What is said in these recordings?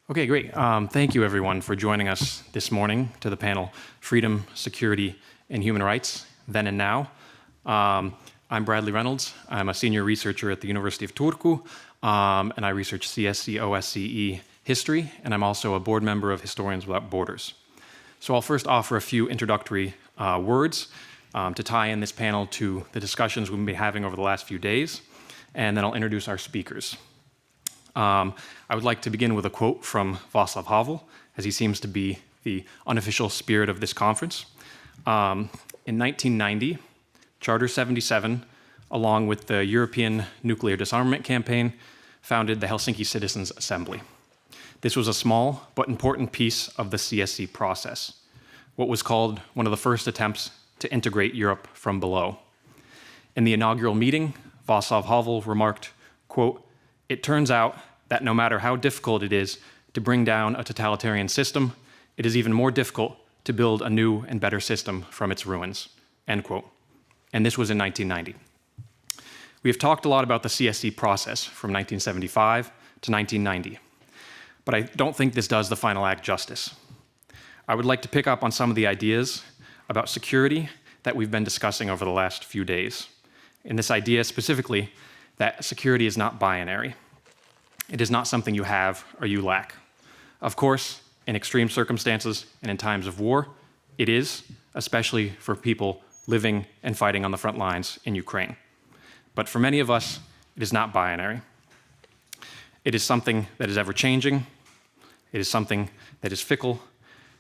Okay, great. Thank you everyone for joining us this morning to the panel, Freedom, Security, and Human Rights, Then and Now. I'm Bradley Reynolds. I'm a senior researcher at the University of Turku, and I research CSCE, OSCE history, and I'm also a board member of Historians Without Borders. So I'll first offer a few introductory words to tie in this panel to the discussions we've been having over the last few days, and then I'll introduce our speakers. I would like to begin with a quote from Václav Havel, as he seems to be the unofficial spirit of this conference. In 1990, Charter 77, along with the European Nuclear Disarmament Campaign, founded the Helsinki Citizens' Assembly. This was a small but important piece of the CSCE process, what was called one of the first attempts to integrate Europe from below. In the inaugural meeting, Václav Havel remarked, quote, "It turns out that no matter how difficult it is to bring down a totalitarian system, it is even more difficult to build a new and better system from its ruins," end quote. And this was in 1990. We have talked a lot about the CSCE process from 1975 to 1990, but I don't think this does the Final Act justice. I would like to pick up on some of the ideas about security that we've been discussing over the last few days. And this idea specifically that security is not binary. It is not something you have or you lack. Of course, in extreme circumstances and in times of war, it is, especially for people living and fighting on the front lines in Ukraine. But for many of us, it is not binary. It is something that is ever-changing, it is something that is fickle,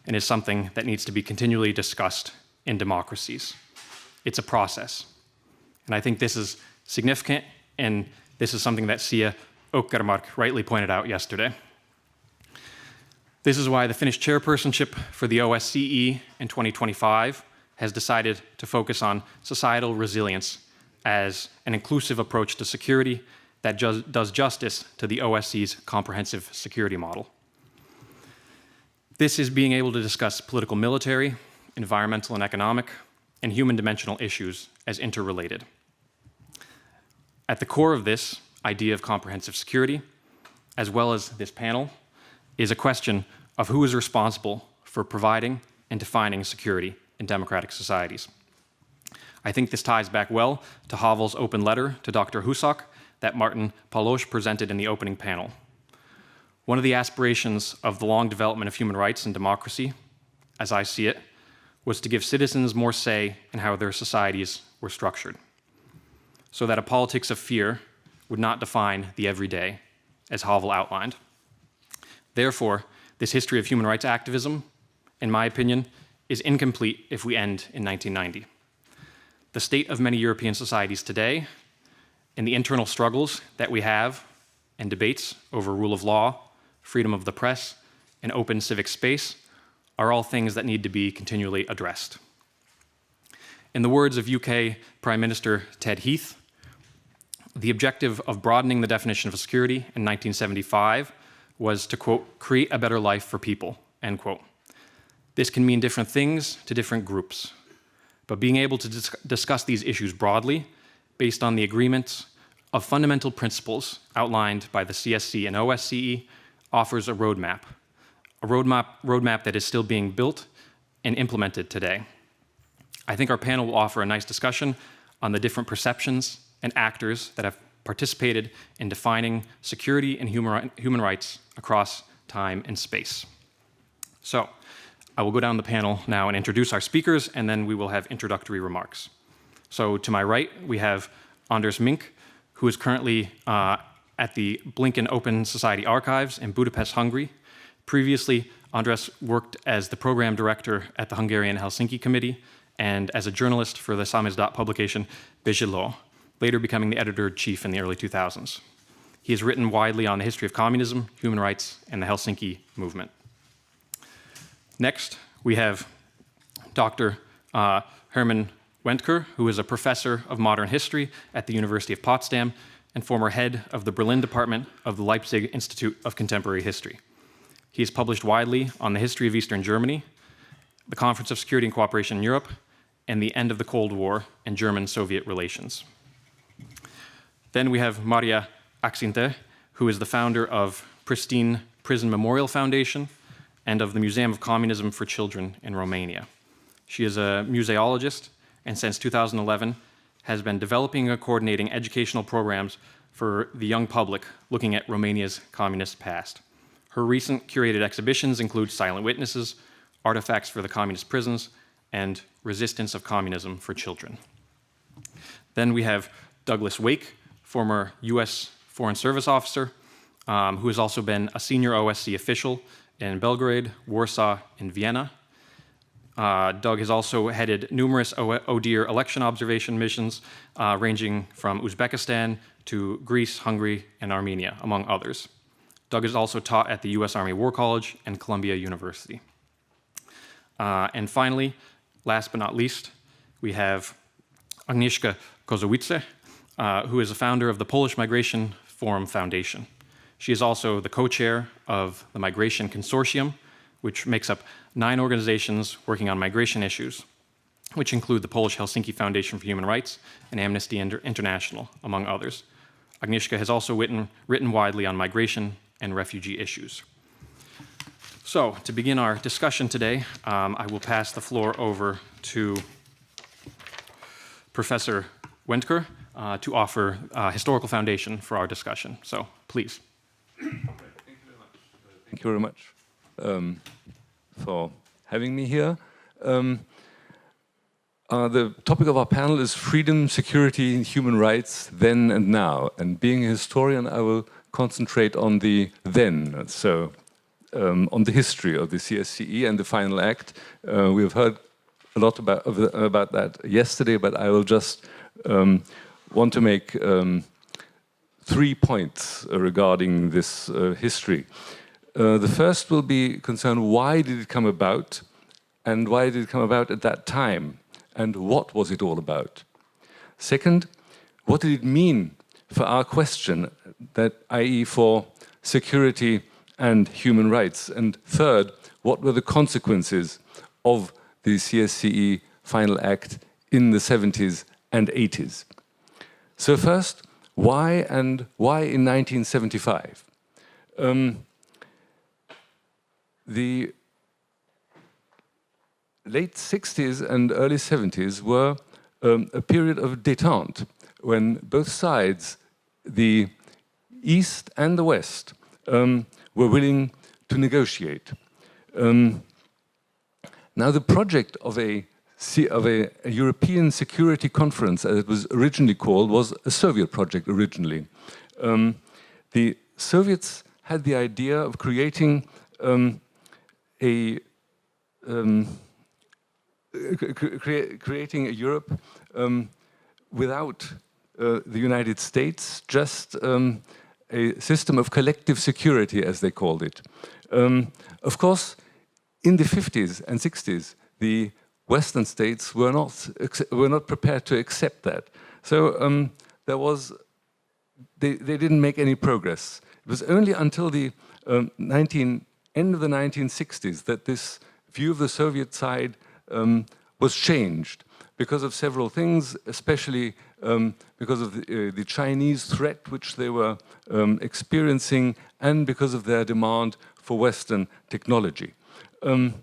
and is something that needs to be continually discussed in democracies. It's a process. And I think this is significant, and this is something that Sia Åkermark rightly pointed out yesterday. This is why the Finnish chairpersonship for the OSCE in 2025 has decided to focus on societal resilience as an inclusive approach to security that does justice to the OSCE's comprehensive security model. This is being able to discuss political, military, environmental and economic, and human dimensional issues as interrelated. At the core of this idea of comprehensive security, as well as this panel, is a question of who is responsible for providing and defining security in democratic societies. I think this ties back well to Havel's open letter to Dr. Husak that Martin Palos presented in the opening panel. One of the aspirations of the long development of human rights and democracy, as I see it, was to give citizens more say in how their societies were structured, so that a politics of fear would not define the everyday, as Havel outlined. Therefore, this history of human rights activism, in my opinion, is incomplete if we end in 1990. The state of many European societies today, and the internal struggles that we have, and debates over rule of law, freedom of the press, and open civic space, are all things that need to be continually addressed. In the words of UK Prime Minister Ted Heath, the objective of broadening the definition of security in 1975 was to, quote, "create a better life for people," end quote. This can mean different things to different groups, but being able to discuss these issues broadly, based on the agreements of fundamental principles outlined by the CSCE and OSCE, offers a roadmap that is still being built and implemented today. I think our panel will offer a nice discussion on the different perceptions and actors that have participated in defining security and human rights across time and space. So, I will go down the panel now and introduce our speakers, and then we will have introductory remarks. So, to my right, we have András Mink, who is currently at the Blinken Open Society Archives in Budapest, Hungary. Previously, András worked as the program director at the Hungarian Helsinki Committee and as a journalist for the samizdat publication Bezsiló, later becoming the editor-in-chief in the early 2000s. He has written widely on the history of communism, human rights, and the Helsinki movement. Next, we have Dr. Hermann Wentker, who is a professor of modern history at the University of Potsdam and former head of the Berlin department of the Leipzig Institute of Contemporary History. He has published widely on the history of Eastern Germany, the Conference of Security and Cooperation in Europe, and the end of the Cold War and German-Soviet relations. Then we have Maria Axinte, who is the founder of Pristine Prison Memorial Foundation and of the Museum of Communism for Children in Romania. She is a museologist and since 2011 has been developing and coordinating educational programs for the young public looking at Romania's communist past. Her recent curated exhibitions include Silent Witnesses, Artifacts for the Communist Prisons, and Resistance of Communism for Children. Then we have Douglas Wake, former US Foreign Service officer, who has also been a senior OSCE official in Belgrade, Warsaw, and Vienna. Doug has also headed numerous ODIHR election observation missions, ranging from Uzbekistan to Greece, Hungary, and Armenia, among others. Doug has also taught at the US Army War College and Columbia University. And finally, last but not least, we have Agnieszka Kosowicz, who is a founder of the Polish Migration Forum Foundation. She is also the co-chair of the Migration Consortium, which makes up 9 organizations working on migration issues, which include the Polish Helsinki Foundation for Human Rights and Amnesty International, among others. Agnieszka has also written widely on migration and refugee issues. So, to begin our discussion today, I will pass the floor over to Professor Wentker to offer a historical foundation for our discussion. So, please. Thank you very much for having me here. The topic of our panel is freedom, security, and human rights then and now. And being a historian, I will concentrate on the then, so on the history of the CSCE and the Final Act. We have heard a lot about that yesterday, but I will just want to make 3 points regarding this history. The first will be concerned, why did it come about, and why did it come about at that time, and what was it all about? Second, what did it mean for our question, that i.e. for security and human rights? And third, what were the consequences of the CSCE Final Act in the 70s and 80s? So first, why in 1975? The late 60s and early 70s were a period of détente, when both sides, the East and the West, were willing to negotiate. Now, the project of a European Security Conference, as it was originally called, was a Soviet project originally. The Soviets had the idea of creating creating a Europe without the United States, just a system of collective security, as they called it. Of course, in the 50s and 60s, the Western states were not prepared to accept that. So they didn't make any progress. It was only until the end of the 1960s that this view of the Soviet side was changed because of several things, especially because of the Chinese threat which they were experiencing, and because of their demand for Western technology. And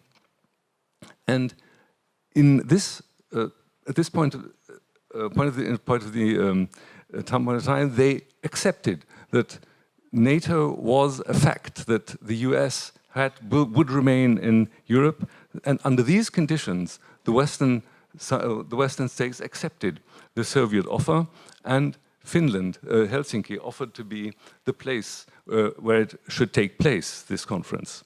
in this, at this point of the time, they accepted that NATO was a fact, that the US would remain in Europe, and under these conditions, the Western states accepted the Soviet offer, and Finland, Helsinki, offered to be the place where it should take place, this conference.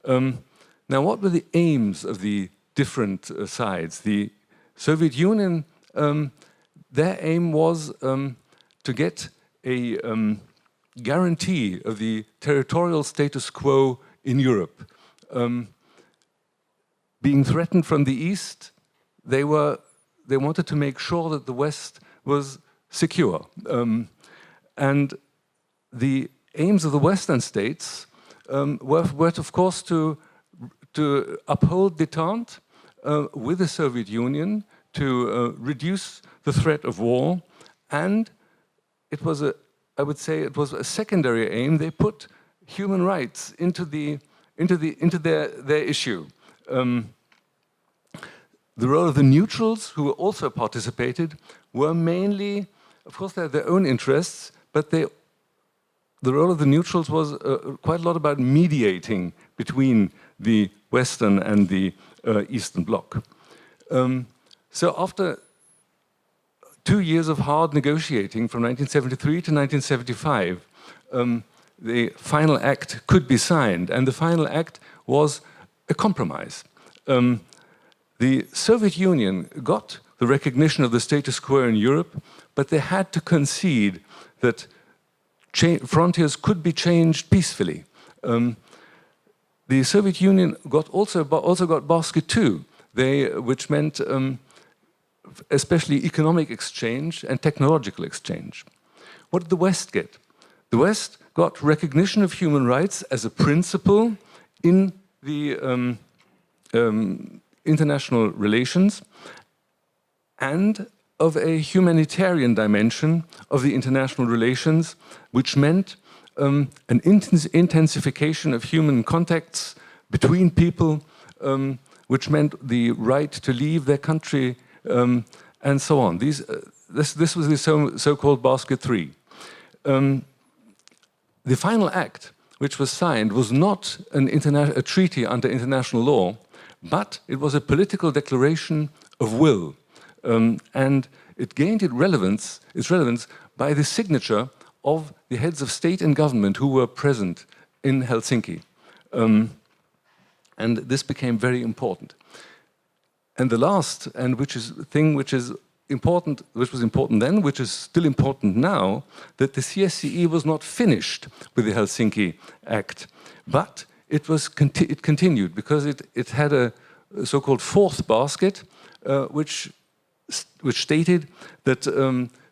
Now, what were the aims of the different sides? The Soviet Union, their aim was to get a guarantee of the territorial status quo in Europe. Being threatened from the East, they wanted to make sure that the West was secure. And the aims of the Western states were of course, to uphold détente with the Soviet Union, to reduce the threat of war, and it was I would say it was a secondary aim. They put human rights into their issue. The role of the neutrals, who also participated, were mainly, of course, they had their own interests, but the role of the neutrals was quite a lot about mediating between the Western and the Eastern Bloc. So after 2 years of hard negotiating from 1973 to 1975, the Final Act could be signed, and the Final Act was a compromise. The Soviet Union got the recognition of the status quo in Europe, but they had to concede that frontiers could be changed peacefully. The Soviet Union also got Basket II, which meant especially economic exchange and technological exchange. What did the West get? The West got recognition of human rights as a principle in the international relations and of a humanitarian dimension of the international relations, which meant an intensification of human contacts between people, which meant the right to leave their country, and so on. This was the so-called Basket III. The Final Act, which was signed, was not a treaty under international law, but it was a political declaration of will. And it gained its relevance by the signature of the heads of state and government who were present in Helsinki. And this became very important. And the last, and which was important then, which is still important now, that the CSCE was not finished with the Helsinki Act, but it continued because it had a so-called fourth basket, which stated that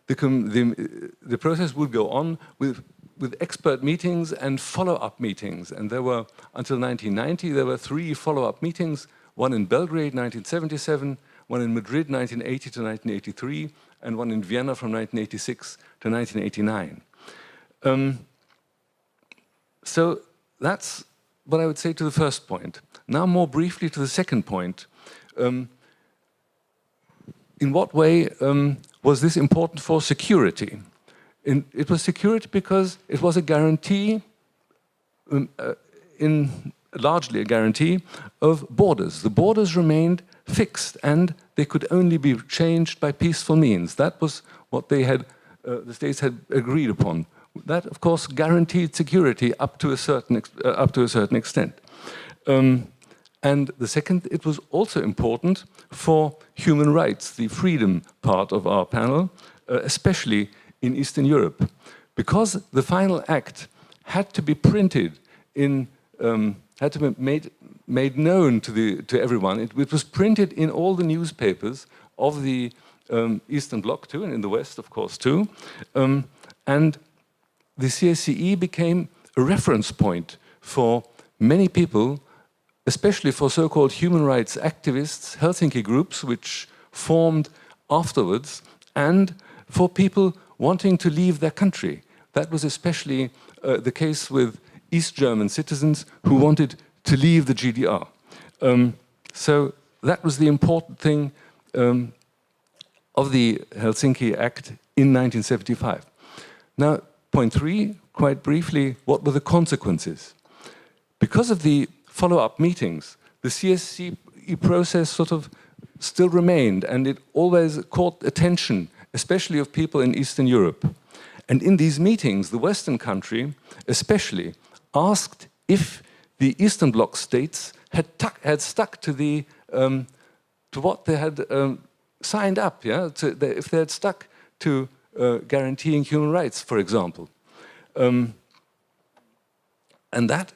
the process would go on with expert meetings and follow-up meetings. And there were, until 1990, there were 3 follow-up meetings, one in Belgrade, 1977, one in Madrid, 1980 to 1983, and one in Vienna from 1986 to 1989. So that's what I would say to the first point. Now more briefly to the second point. In what way was this important for security? It was security because it was a guarantee, largely a guarantee of borders. The borders remained fixed and they could only be changed by peaceful means. That was what they had, the states had agreed upon. That, of course, guaranteed security up to a certain extent. And the second, it was also important for human rights, the freedom part of our panel, especially in Eastern Europe, because the Final Act had to be printed in, had to be made known to everyone. It was printed in all the newspapers of the Eastern Bloc too, and in the West, of course, too. And the CSCE became a reference point for many people, especially for so-called human rights activists, Helsinki groups, which formed afterwards, and for people wanting to leave their country. That was especially the case with East German citizens who wanted to leave the GDR. So that was the important thing of the Helsinki Act in 1975. Now, point 3, quite briefly, what were the consequences? Because of the follow-up meetings, the CSCE process sort of still remained, and it always caught attention, especially of people in Eastern Europe. And in these meetings, the Western country especially asked if the Eastern Bloc states had stuck to the to what they had signed up, yeah, if they had stuck to guaranteeing human rights, for example, and that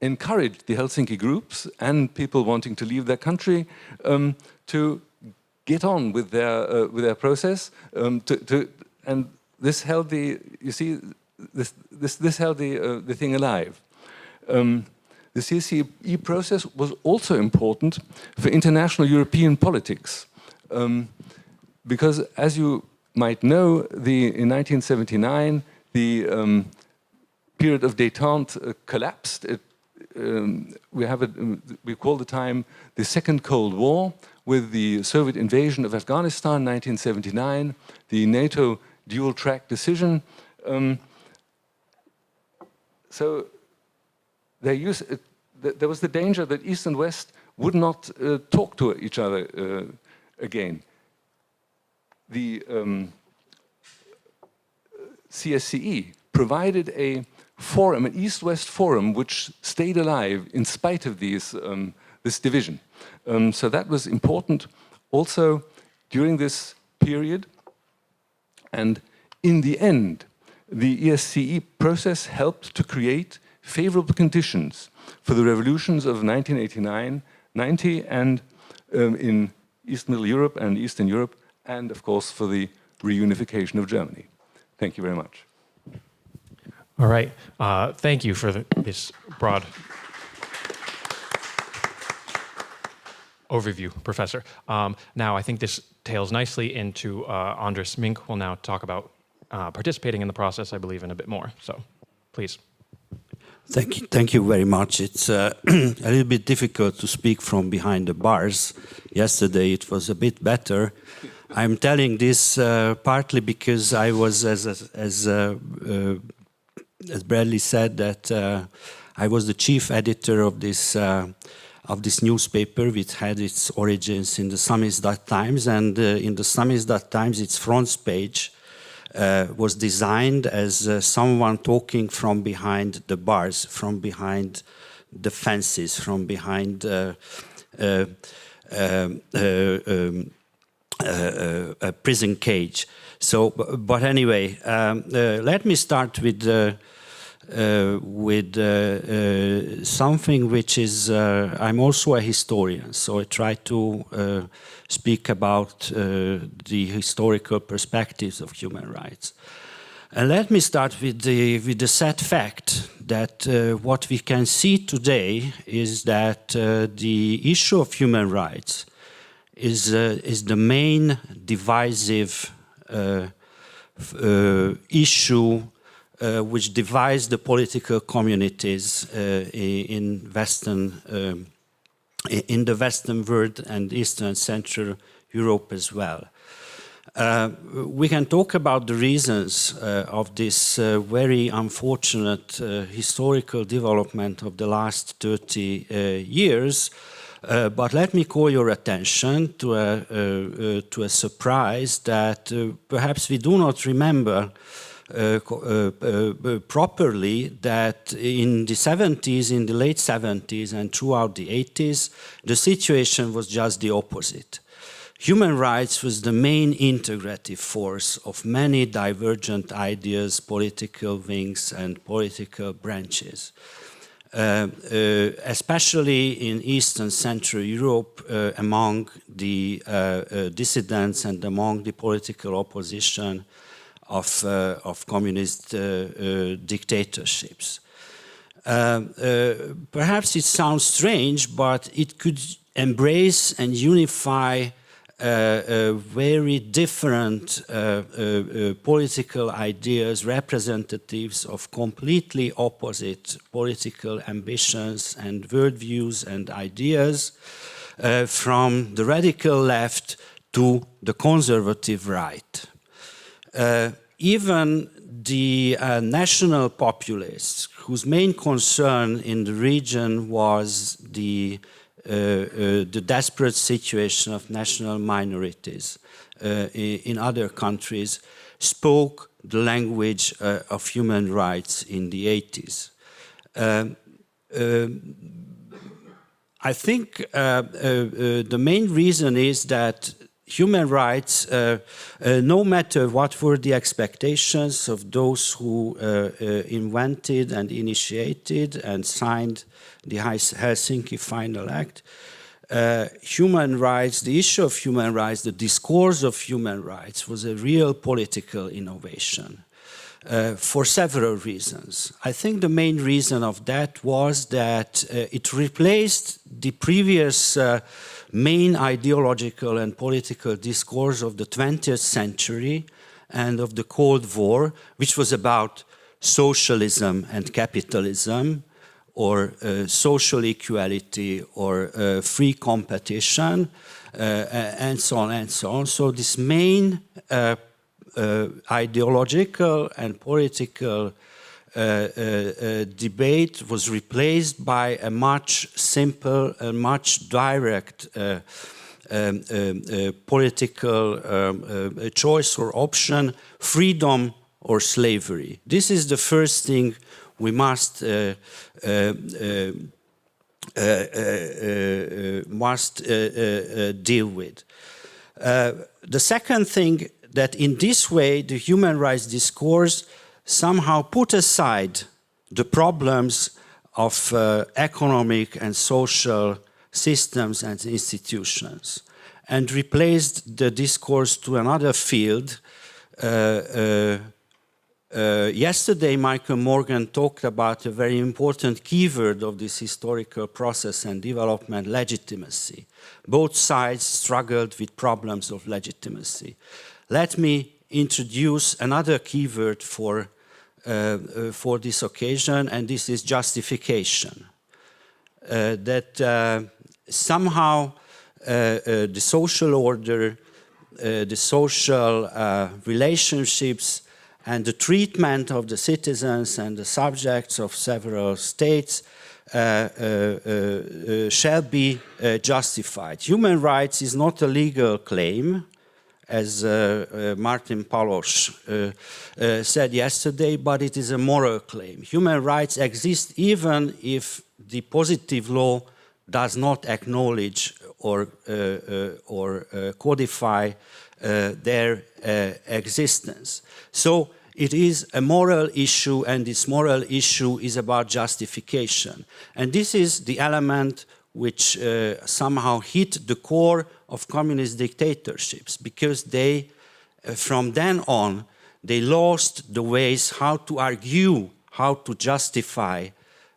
encouraged the Helsinki groups and people wanting to leave their country to get on with their process. And this held this held the thing alive. The CSCE process was also important for international European politics, because, as you might know, in 1979, the period of détente collapsed. We call the time the Second Cold War, with the Soviet invasion of Afghanistan in 1979, the NATO dual-track decision. So there was the danger that East and West would not talk to each other again. The CSCE provided a forum, an East-West forum, which stayed alive in spite of this division. So that was important also during this period. And in the end, the ESCE process helped to create favorable conditions for the revolutions of 1989, 90, and in East Middle Europe and Eastern Europe, and of course for the reunification of Germany. Thank you very much. All right. Thank you for this broad overview, Professor. Now, I think this tails nicely into András. Mink will now talk about participating in the process, I believe, in a bit more. So, please. Thank you very much. It's a little bit difficult to speak from behind the bars. Yesterday it was a bit better. I'm telling this partly because I was, as Bradley said, that I was the chief editor of this newspaper, which had its origins in the Samizdat-Times, and in the Samizdat-Times, its front page was designed as someone talking from behind the bars, from behind the fences, from behind a prison cage. So, but anyway, let me start with something which is, I'm also a historian, so I try to speak about the historical perspectives of human rights. And let me start with the sad fact that what we can see today is that the issue of human rights is the main divisive issue which divides the political communities in the Western world and Eastern and Central Europe as well. We can talk about the reasons of this very unfortunate historical development of the last 30 years, but let me call your attention to a surprise that perhaps we do not remember properly, that in the 70s, in the late 70s and throughout the 80s, the situation was just the opposite. Human rights was the main integrative force of many divergent ideas, political wings and political branches. Especially in East and Central Europe, among the dissidents and among the political opposition of communist dictatorships. Perhaps it sounds strange, but it could embrace and unify very different political ideas, representatives of completely opposite political ambitions and worldviews and ideas, from the radical left to the conservative right. Even the national populists, whose main concern in the region was the desperate situation of national minorities in other countries, spoke the language of human rights in the 80s. I think the main reason is that human rights, no matter what were the expectations of those who invented and initiated and signed the Helsinki Final Act, human rights, the issue of human rights, the discourse of human rights was a real political innovation for several reasons. I think the main reason of that was that it replaced the previous main ideological and political discourse of the 20th century and of the Cold War, which was about socialism and capitalism, or social equality, or free competition, and so on and so on. So this main ideological and political debate was replaced by a much simple and much direct political choice or option: freedom or slavery. This is the first thing we must deal with. The second thing, that in this way the human rights discourse somehow put aside the problems of economic and social systems and institutions and replaced the discourse to another field. Yesterday, Michael Morgan talked about a very important keyword of this historical process and development: legitimacy. Both sides struggled with problems of legitimacy. Let me introduce another keyword for this occasion, and this is justification. Somehow the social order, the social relationships, and the treatment of the citizens and the subjects of several states shall be justified. Human rights is not a legal claim, as Martin Palos said yesterday, but it is a moral claim. Human rights exist even if the positive law does not acknowledge or codify their existence. So it is a moral issue, and this moral issue is about justification. And this is the element which somehow hit the core of communist dictatorships, because they, from then on, they lost the ways how to argue, how to justify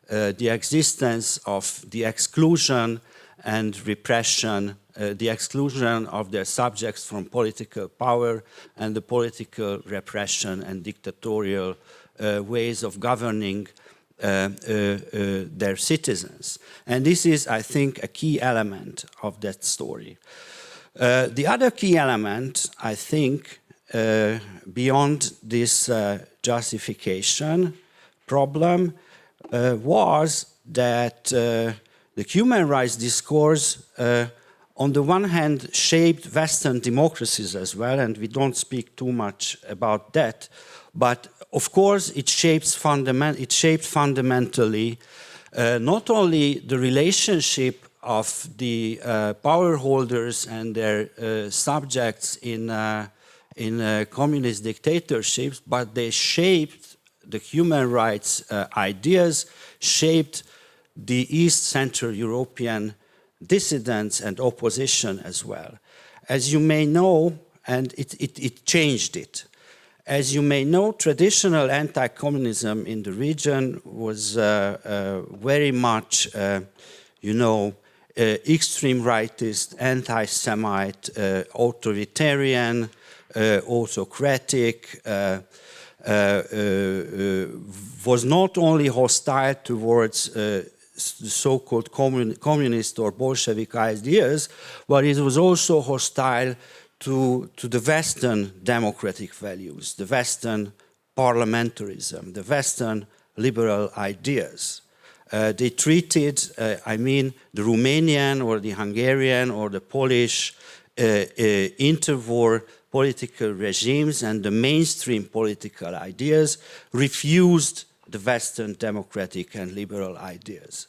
the existence of the exclusion and repression, the exclusion of their subjects from political power, and the political repression and dictatorial ways of governing their citizens. And this is, I think, a key element of that story. The other key element, I think, beyond this justification problem, was that the human rights discourse, on the one hand, shaped Western democracies as well, and we don't speak too much about that, but of course it shaped fundamentally not only the relationship of the power holders and their subjects in communist dictatorships, but they shaped the human rights ideas, shaped the East Central European dissidents and opposition as well. As you may know, and it changed it. As you may know, traditional anti-communism in the region was very much, extreme rightist, anti-Semite, authoritarian, autocratic, was not only hostile towards so-called communist or Bolshevik ideas, but it was also hostile to the Western democratic values, the Western parliamentarism, the Western liberal ideas. They treated, the Romanian or the Hungarian or the Polish interwar political regimes and the mainstream political ideas refused the Western democratic and liberal ideas.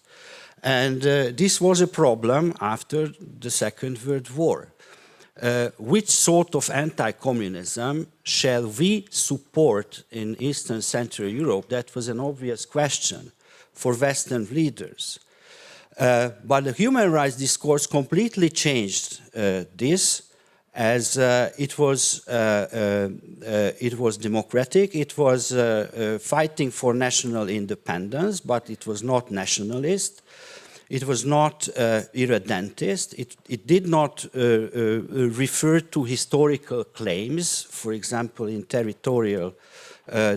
And this was a problem after the Second World War. Which sort of anti-communism shall we support in Eastern Central Europe? That was an obvious question for Western leaders. But the human rights discourse completely changed this, as it was democratic, it was fighting for national independence, but it was not nationalist. It was not irredentist. It did not refer to historical claims, for example, in territorial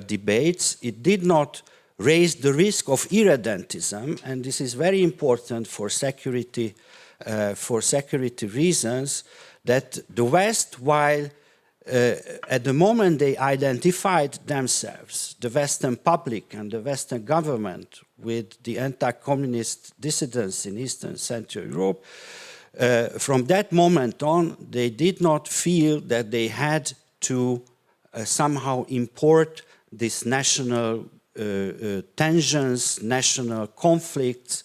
debates. It did not raise the risk of irredentism, and this is very important for security reasons, that the West, while at the moment they identified themselves, the Western public and the Western government, with the anti-communist dissidents in Eastern Central Europe, from that moment on, they did not feel that they had to somehow import these national tensions, national conflicts,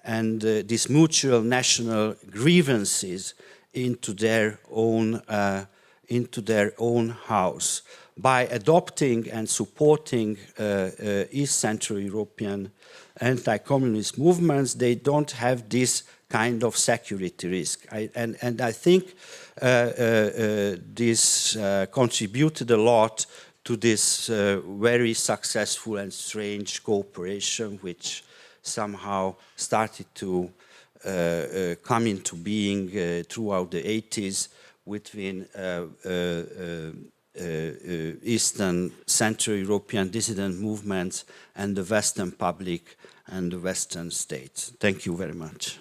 and these mutual national grievances into their own house. By adopting and supporting East Central European anti-communist movements, they don't have this kind of security risk. And I think this contributed a lot to this very successful and strange cooperation, which somehow started to come into being throughout the 80s between Eastern Central European dissident movements and the Western public and the Western states. Thank you very much.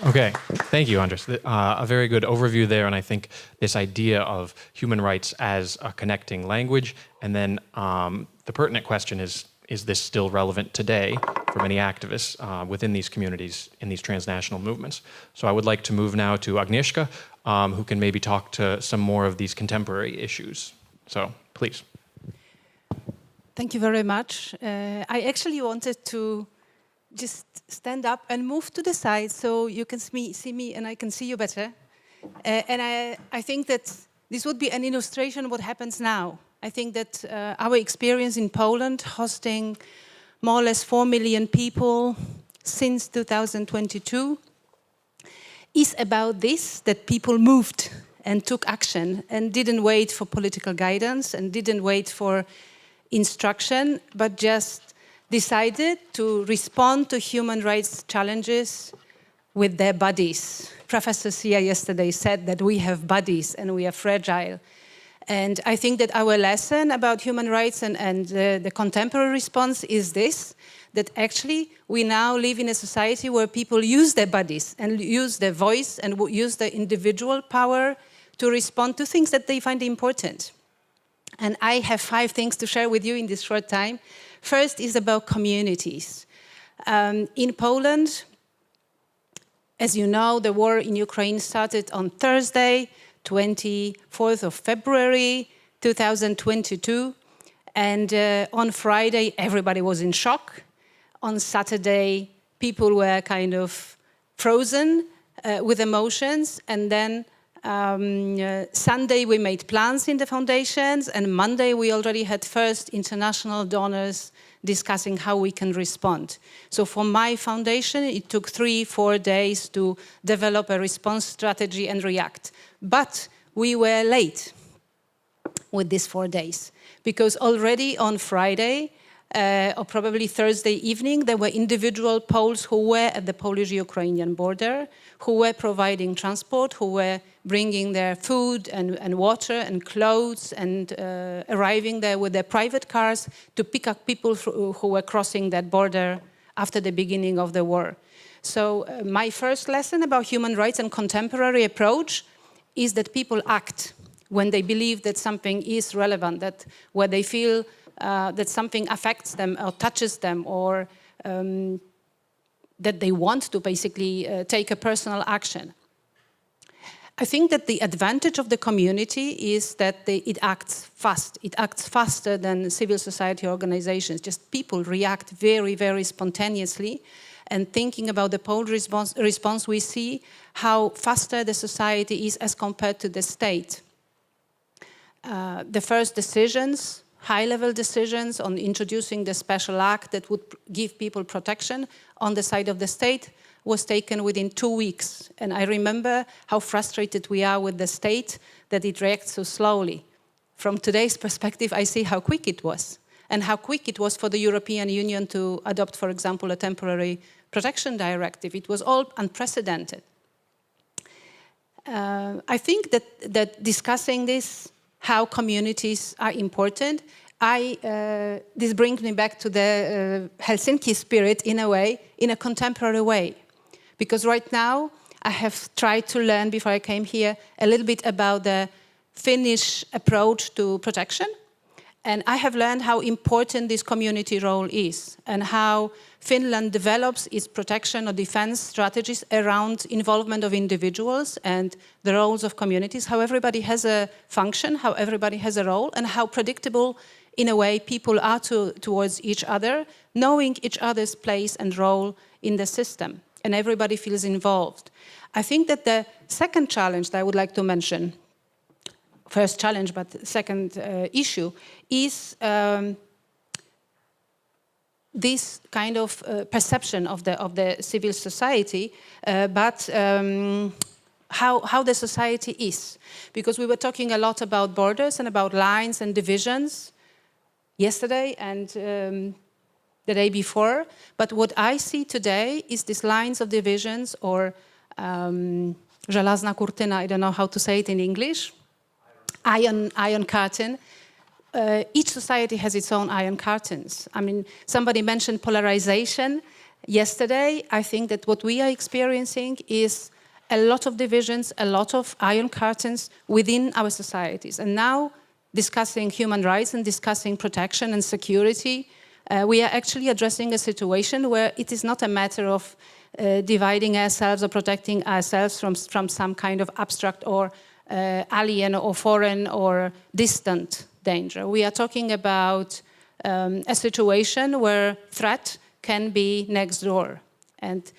Okay, thank you, András. A very good overview there, and I think this idea of human rights as a connecting language, and then the pertinent question is this still relevant today for many activists within these communities in these transnational movements? So I would like to move now to Agnieszka, who can maybe talk to some more of these contemporary issues. So, please. Thank you very much. I actually wanted to just stand up and move to the side so you can see me and I can see you better. And I think that this would be an illustration of what happens now. I think that our experience in Poland, hosting more or less 4 million people since 2022, is about this, that people moved and took action and didn't wait for political guidance and didn't wait for instruction, but just decided to respond to human rights challenges with their bodies. Professor Sia yesterday said that we have bodies and we are fragile. And I think that our lesson about human rights and the contemporary response is this, that actually we now live in a society where people use their bodies and use their voice and use their individual power to respond to things that they find important. And I have 5 things to share with you in this short time. First is about communities. In Poland, as you know, the war in Ukraine started on Thursday, 24th of February 2022. And on Friday, everybody was in shock. On Saturday, people were kind of frozen with emotions. And then Sunday, we made plans in the foundations. And Monday, we already had first international donors discussing how we can respond. So for my foundation, it took 3-4 days to develop a response strategy and react. But we were late with these 4 days, because already on Friday, or probably Thursday evening, there were individual Poles who were at the Polish-Ukrainian border, who were providing transport, who were bringing their food and water and clothes and arriving there with their private cars to pick up people who were crossing that border after the beginning of the war. So my first lesson about human rights and contemporary approach is that people act when they believe that something is relevant, that where they feel that something affects them or touches them, or that they want to basically take a personal action. I think that the advantage of the community is that it acts fast. It acts faster than civil society organizations. Just people react very, very spontaneously. And thinking about the Polish response, we see how faster the society is as compared to the state. The first decisions, high-level decisions on introducing the special act that would give people protection on the side of the state was taken within 2 weeks. And I remember how frustrated we are with the state that it reacts so slowly. From today's perspective, I see how quick it was, and how quick it was for the European Union to adopt, for example, a temporary protection directive. It was all unprecedented. I think that discussing this, how communities are important, this brings me back to the Helsinki spirit in a way, in a contemporary way. Because right now, I have tried to learn, before I came here, a little bit about the Finnish approach to protection. And I have learned how important this community role is and how Finland develops its protection or defense strategies around involvement of individuals and the roles of communities, how everybody has a function, how everybody has a role, and how predictable, in a way, people are towards each other, knowing each other's place and role in the system, and everybody feels involved. I think that the second challenge that I would like to mention, first challenge, but second issue, is this kind of perception of the civil society, but how the society is. Because we were talking a lot about borders and about lines and divisions yesterday and the day before, but what I see today is these lines of divisions, or żelazna kurtyna, I don't know how to say it in English, iron curtain. Each society has its own iron curtains. I mean, somebody mentioned polarization yesterday. I think that what we are experiencing is a lot of divisions, a lot of iron curtains within our societies. And now, discussing human rights and discussing protection and security, we are actually addressing a situation where it is not a matter of dividing ourselves or protecting ourselves from some kind of abstract or alien or foreign or distant danger. We are talking about a situation where threat can be next door. And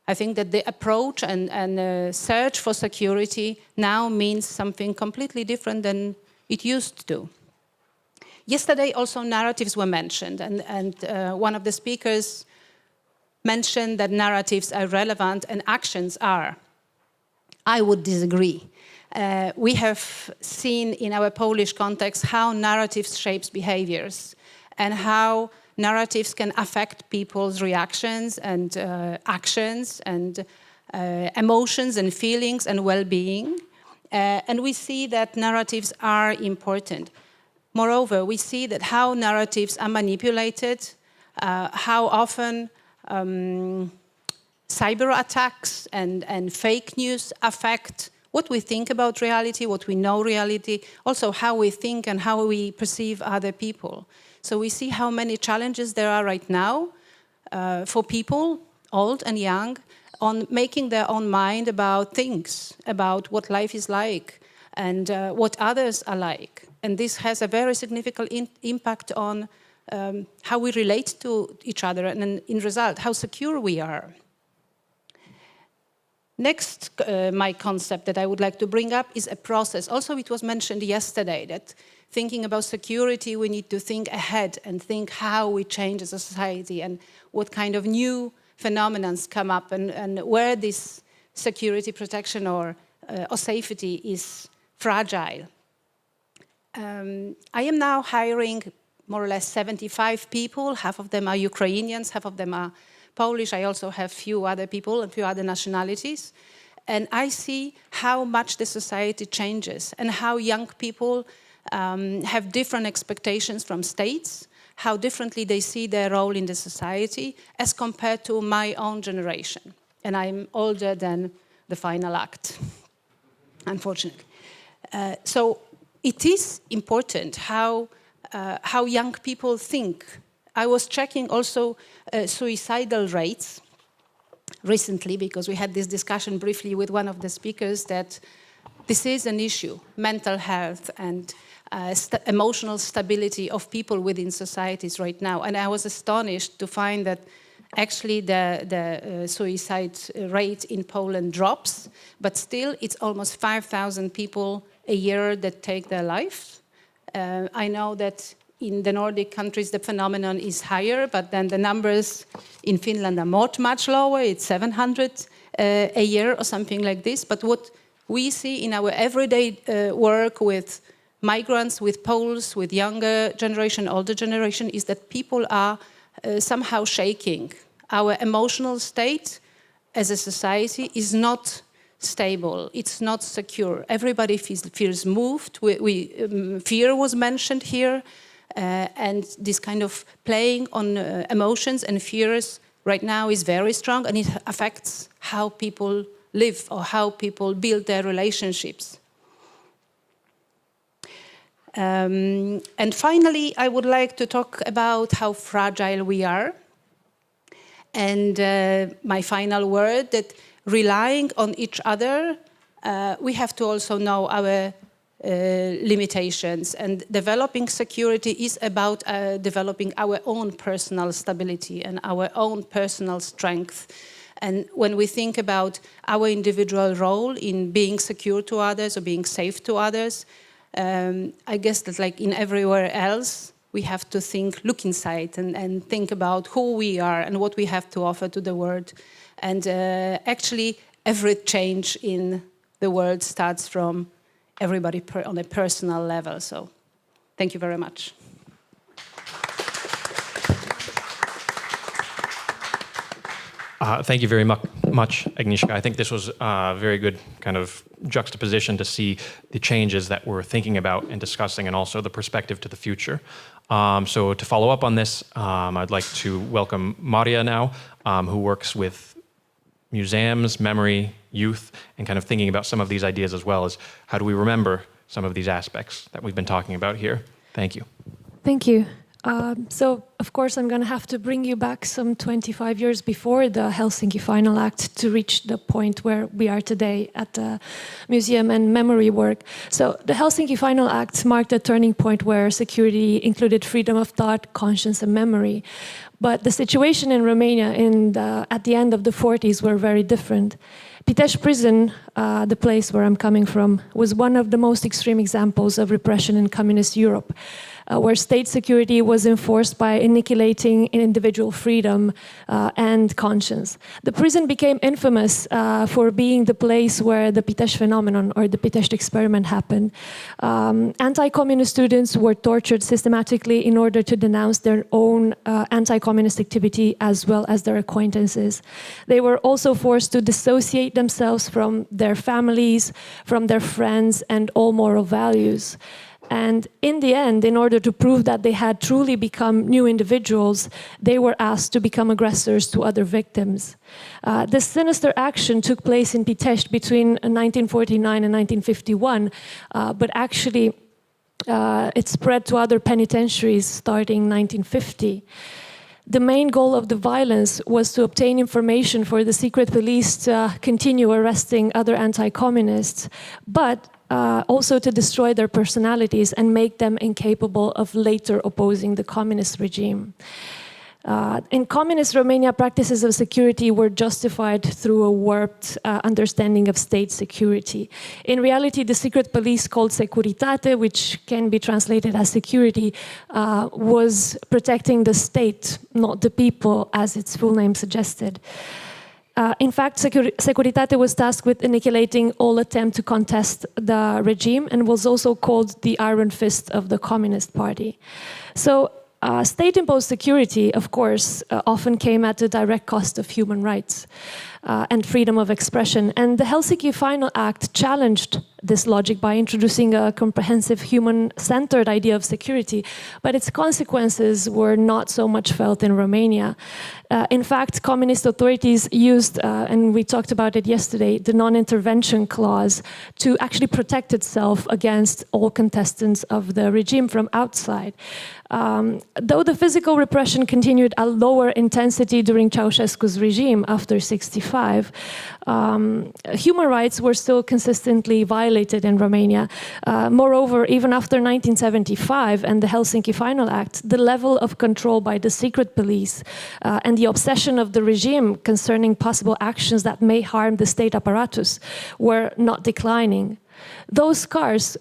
I think that the approach and search for security now means something completely different than it used to. Yesterday also narratives were mentioned, and one of the speakers mentioned that narratives are relevant and actions are. I would disagree. We have seen in our Polish context how narratives shapes behaviors and how narratives can affect people's reactions and actions and emotions and feelings and well-being. And we see that narratives are important. Moreover, we see that how narratives are manipulated, how often cyber attacks and fake news affect what we think about reality, what we know reality, also how we think and how we perceive other people. So we see how many challenges there are right now for people, old and young, on making their own mind about things, about what life is like and what others are like. And this has a very significant impact on how we relate to each other and in result, how secure we are. Next, my concept that I would like to bring up is a process. Also, it was mentioned yesterday that thinking about security, we need to think ahead and think how we change as a society and what kind of new phenomena come up and where this security protection or safety is fragile. I am now hiring more or less 75 people. Half of them are Ukrainians, half of them are Polish. I also have few other people and few other nationalities. And I see how much the society changes and how young people have different expectations from states, how differently they see their role in the society as compared to my own generation. And I'm older than the Final Act, unfortunately. So it is important how young people think. I was checking also suicidal rates recently because we had this discussion briefly with one of the speakers that this is an issue, mental health and emotional stability of people within societies right now. And I was astonished to find that actually the suicide rate in Poland drops, but still it's almost 5,000 people a year that take their life. I know that in the Nordic countries the phenomenon is higher, but then the numbers in Finland are much lower. It's 700 a year or something like this. But what we see in our everyday work with migrants, with Poles, with younger generation, older generation, is that people are somehow shaking. Our emotional state as a society is not stable. It's not secure. Everybody feels moved. Fear was mentioned here, and this kind of playing on emotions and fears right now is very strong, and it affects how people live or how people build their relationships. And finally, I would like to talk about how fragile we are. And my final word, that relying on each other, we have to also know our limitations. And developing security is about developing our own personal stability and our own personal strength. And when we think about our individual role in being secure to others or being safe to others, I guess that like in everywhere else, we have to look inside and think about who we are and what we have to offer to the world. And actually, every change in the world starts from everybody on a personal level. So thank you very much. Thank you very much, Agnieszka. I think this was a very good kind of juxtaposition to see the changes that we're thinking about and discussing, and also the perspective to the future. So to follow up on this, I'd like to welcome Maria now, who works with museums, memory, youth, and kind of thinking about some of these ideas as well as how do we remember some of these aspects that we've been talking about here. Thank you. Thank you. So, of course, I'm going to have to bring you back some 25 years before the Helsinki Final Act to reach the point where we are today at the museum and memory work. So, the Helsinki Final Act marked a turning point where security included freedom of thought, conscience, and memory. But the situation in Romania at the end of the 40s were very different. Pitesti prison, the place where I'm coming from, was one of the most extreme examples of repression in communist Europe, where state security was enforced by annihilating individual freedom and conscience. The prison became infamous for being the place where the Pitesti phenomenon or the Pitesti experiment happened. Anti-communist students were tortured systematically in order to denounce their own anti-communist activity as well as their acquaintances. They were also forced to dissociate themselves from their families, from their friends, and all moral values. And in the end, in order to prove that they had truly become new individuals, they were asked to become aggressors to other victims. This sinister action took place in Pitesti between 1949 and 1951, but actually it spread to other penitentiaries starting 1950. The main goal of the violence was to obtain information for the secret police to continue arresting other anti-communists, but also to destroy their personalities and make them incapable of later opposing the communist regime. In communist Romania, practices of security were justified through a warped understanding of state security. In reality, the secret police called Securitate, which can be translated as security, was protecting the state, not the people, as its full name suggested. In fact, Securitate was tasked with annihilating all attempt to contest the regime and was also called the Iron Fist of the Communist Party. So, state-imposed security, of course, often came at the direct cost of human rights and freedom of expression. And the Helsinki Final Act challenged this logic by introducing a comprehensive human-centered idea of security, but its consequences were not so much felt in Romania. In fact, communist authorities used, and we talked about it yesterday, the non-intervention clause to actually protect itself against all contestants of the regime from outside. Though the physical repression continued at lower intensity during Ceausescu's regime after '65, human rights were still consistently violated in Romania. Moreover, even after 1975 and the Helsinki Final Act, the level of control by the secret police and the obsession of the regime concerning possible actions that may harm the state apparatus were not declining. Those scars,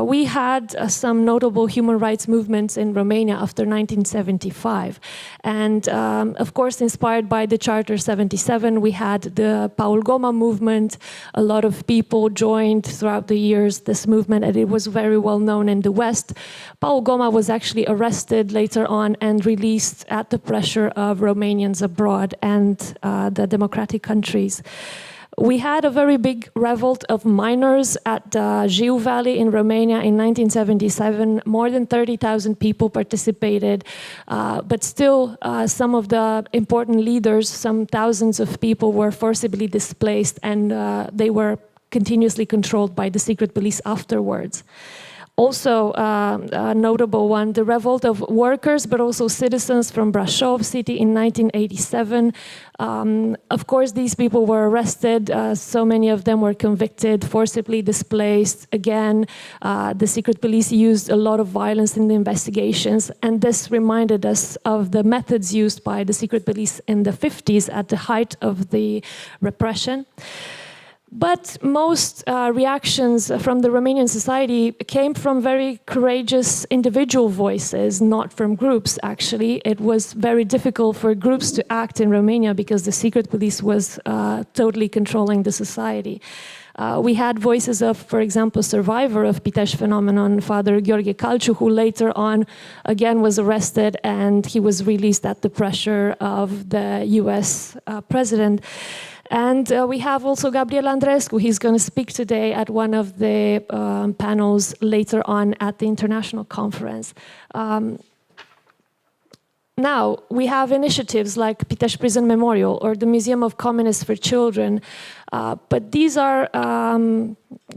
we had some notable human rights movements in Romania after 1975. And of course, inspired by the Charter 77, we had the Paul Goma movement. A lot of people joined throughout the years this movement, and it was very well known in the West. Paul Goma was actually arrested later on and released at the pressure of Romanians abroad and the democratic countries. We had a very big revolt of miners at the Jiu Valley in Romania in 1977. More than 30,000 people participated, but still some of the important leaders, some thousands of people were forcibly displaced, and they were continuously controlled by the secret police afterwards. Also, a notable one, the revolt of workers, but also citizens from Brasov city in 1987. Of course, these people were arrested. So many of them were convicted, forcibly displaced. Again, the secret police used a lot of violence in the investigations, and this reminded us of the methods used by the secret police in the 50s at the height of the repression. But most reactions from the Romanian society came from very courageous individual voices, not from groups, actually. It was very difficult for groups to act in Romania because the secret police was totally controlling the society. We had voices of, for example, survivor of Pitesti phenomenon, Father Gheorghe Calciu, who later on again was arrested, and he was released at the pressure of the US president. And we have also Gabriel Andrescu. He's going to speak today at one of the panels later on at the international conference. Now, we have initiatives like Pitesti Prison Memorial or the Museum of Communists for Children, but these are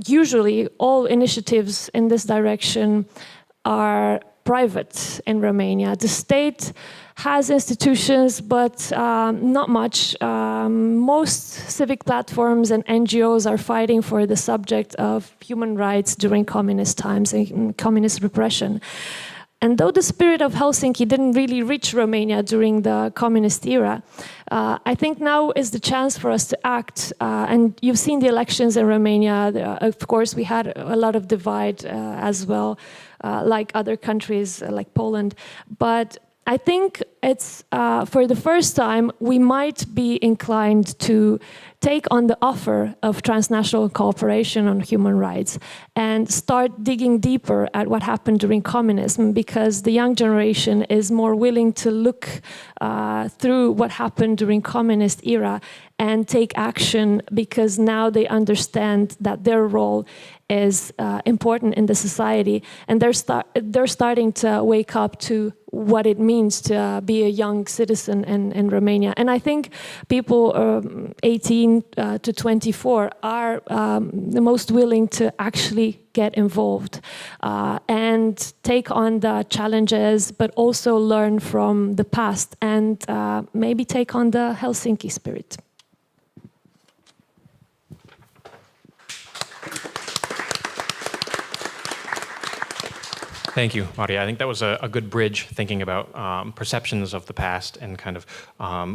usually all initiatives in this direction are private in Romania. The state has institutions, but not much. Most civic platforms and NGOs are fighting for the subject of human rights during communist times and communist repression. And though the spirit of Helsinki didn't really reach Romania during the communist era, I think now is the chance for us to act. And you've seen the elections in Romania. Of course, we had a lot of divide as well, like other countries like Poland. But I think it's, for the first time, we might be inclined to take on the offer of transnational cooperation on human rights and start digging deeper at what happened during communism, because the young generation is more willing to look through what happened during communist era and take action, because now they understand that their role is important in the society, and they're starting to wake up to what it means to be a young citizen in Romania. And I think people 18 to 24 are the most willing to actually get involved and take on the challenges, but also learn from the past and maybe take on the Helsinki spirit. Thank you, Maria. I think that was a good bridge, thinking about perceptions of the past and kind of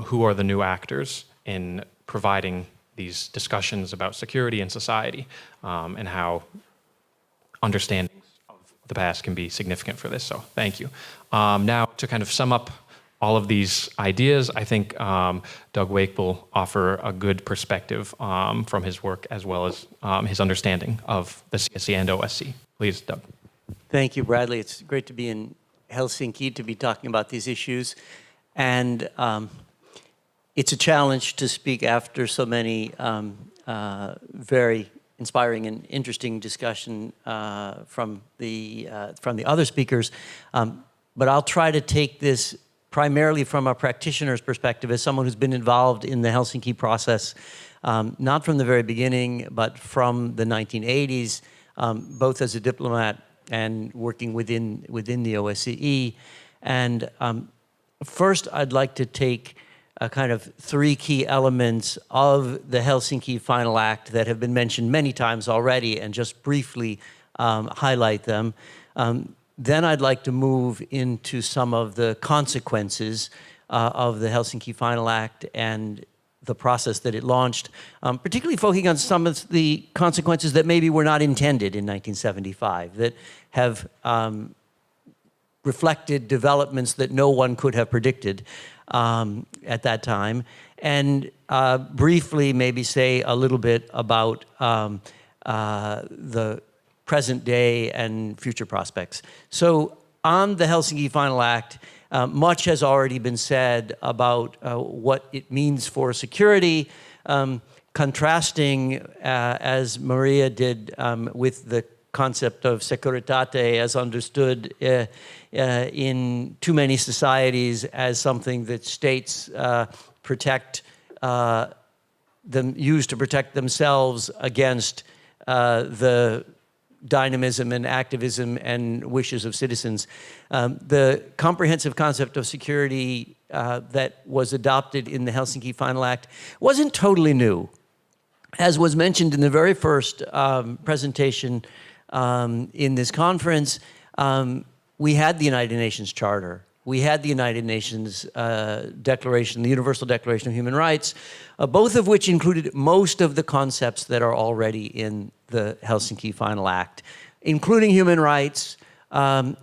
who are the new actors in providing these discussions about security and society, and how understandings of the past can be significant for this. So thank you. Now, to kind of sum up all of these ideas, I think Doug Wake will offer a good perspective from his work as well as his understanding of the CSCE and OSCE. Please, Doug. Thank you, Bradley. It's great to be in Helsinki to be talking about these issues. And it's a challenge to speak after so many very inspiring and interesting discussion from the other speakers. But I'll try to take this primarily from a practitioner's perspective, as someone who's been involved in the Helsinki process, not from the very beginning, but from the 1980s, both as a diplomat and working within the OSCE. And first, I'd like to take kind of three key elements of the Helsinki Final Act that have been mentioned many times already, and just briefly highlight them. Then I'd like to move into some of the consequences of the Helsinki Final Act and the process that it launched, particularly focusing on some of the consequences that maybe were not intended in 1975, that have reflected developments that no one could have predicted at that time, and briefly maybe say a little bit about the present day and future prospects. So on the Helsinki Final Act, much has already been said about what it means for security. contrasting, as Maria did, with the concept of securitate as understood in too many societies as something that states use to protect themselves against the dynamism and activism and wishes of citizens. The comprehensive concept of security that was adopted in the Helsinki Final Act wasn't totally new. As was mentioned in the very first presentation in this conference, we had the United Nations Charter. We had the United Nations Declaration, the Universal Declaration of Human Rights, both of which included most of the concepts that are already in the Helsinki Final Act, including human rights,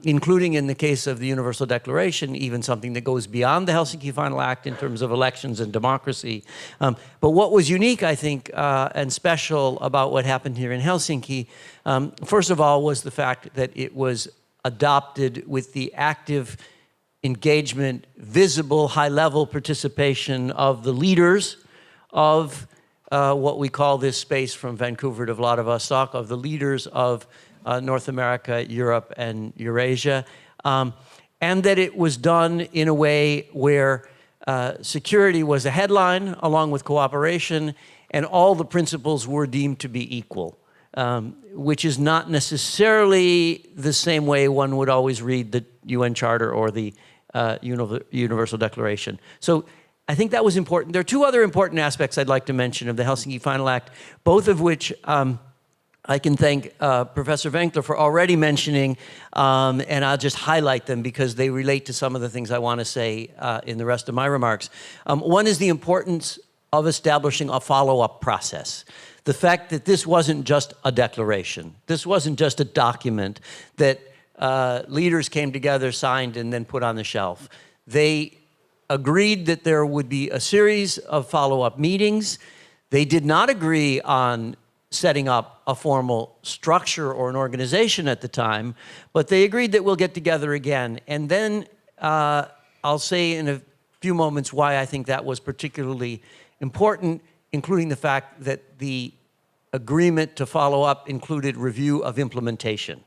including in the case of the Universal Declaration, even something that goes beyond the Helsinki Final Act in terms of elections and democracy. But what was unique, I think, and special about what happened here in Helsinki, first of all, was the fact that it was adopted with the active engagement, visible, high-level participation of the leaders of what we call this space from Vancouver to Vladivostok, of the leaders of North America, Europe, and Eurasia, and that it was done in a way where security was a headline along with cooperation, and all the principles were deemed to be equal, which is not necessarily the same way one would always read the UN Charter or the Universal Declaration. So I think that was important. There are two other important aspects I'd like to mention of the Helsinki Final Act, both of which I can thank Professor Wentker for already mentioning, and I'll just highlight them because they relate to some of the things I want to say in the rest of my remarks. One is the importance of establishing a follow-up process. The fact that this wasn't just a declaration. This wasn't just a document that leaders came together, signed, and then put on the shelf. They agreed that there would be a series of follow-up meetings. They did not agree on setting up a formal structure or an organization at the time, but they agreed that we'll get together again. And then I'll say in a few moments why I think that was particularly important, including the fact that the agreement to follow up included review of implementation.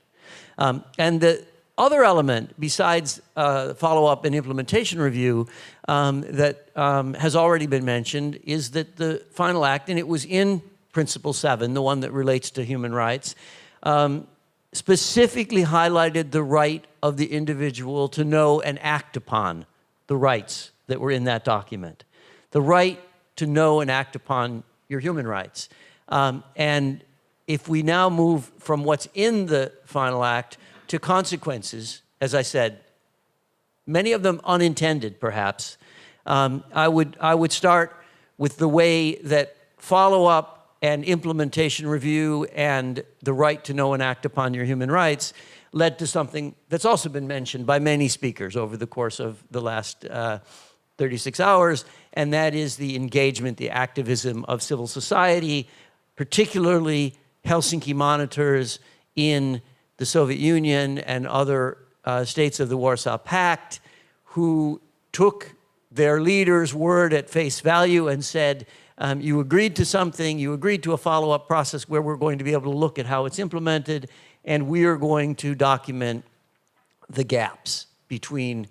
And the other element, besides follow-up and implementation review, that has already been mentioned, is that the Final Act, and it was in Principle 7, the one that relates to human rights, specifically highlighted the right of the individual to know and act upon the rights that were in that document. The right to know and act upon your human rights. And if we now move from what's in the Final Act to consequences, as I said, many of them unintended, perhaps, I would start with the way that follow-up and implementation review and the right to know and act upon your human rights led to something that's also been mentioned by many speakers over the course of the last 36 hours, and that is the engagement, the activism of civil society, particularly Helsinki monitors in the Soviet Union and other states of the Warsaw Pact, who took their leaders' word at face value and said, you agreed to something, you agreed to a follow-up process where we're going to be able to look at how it's implemented, and we are going to document the gaps between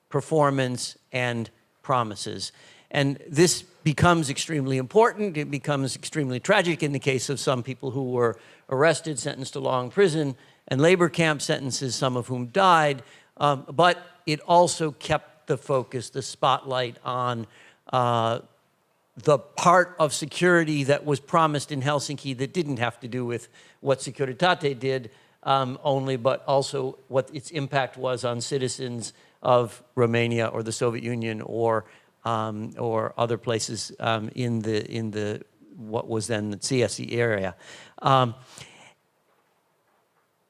performance and promises. And this becomes extremely important. It becomes extremely tragic in the case of some people who were arrested, sentenced to long prison and labor camp sentences, some of whom died. But it also kept the focus, the spotlight on the part of security that was promised in Helsinki that didn't have to do with what Securitate did only, but also what its impact was on citizens of Romania or the Soviet Union or other places in the what was then the CSCE area.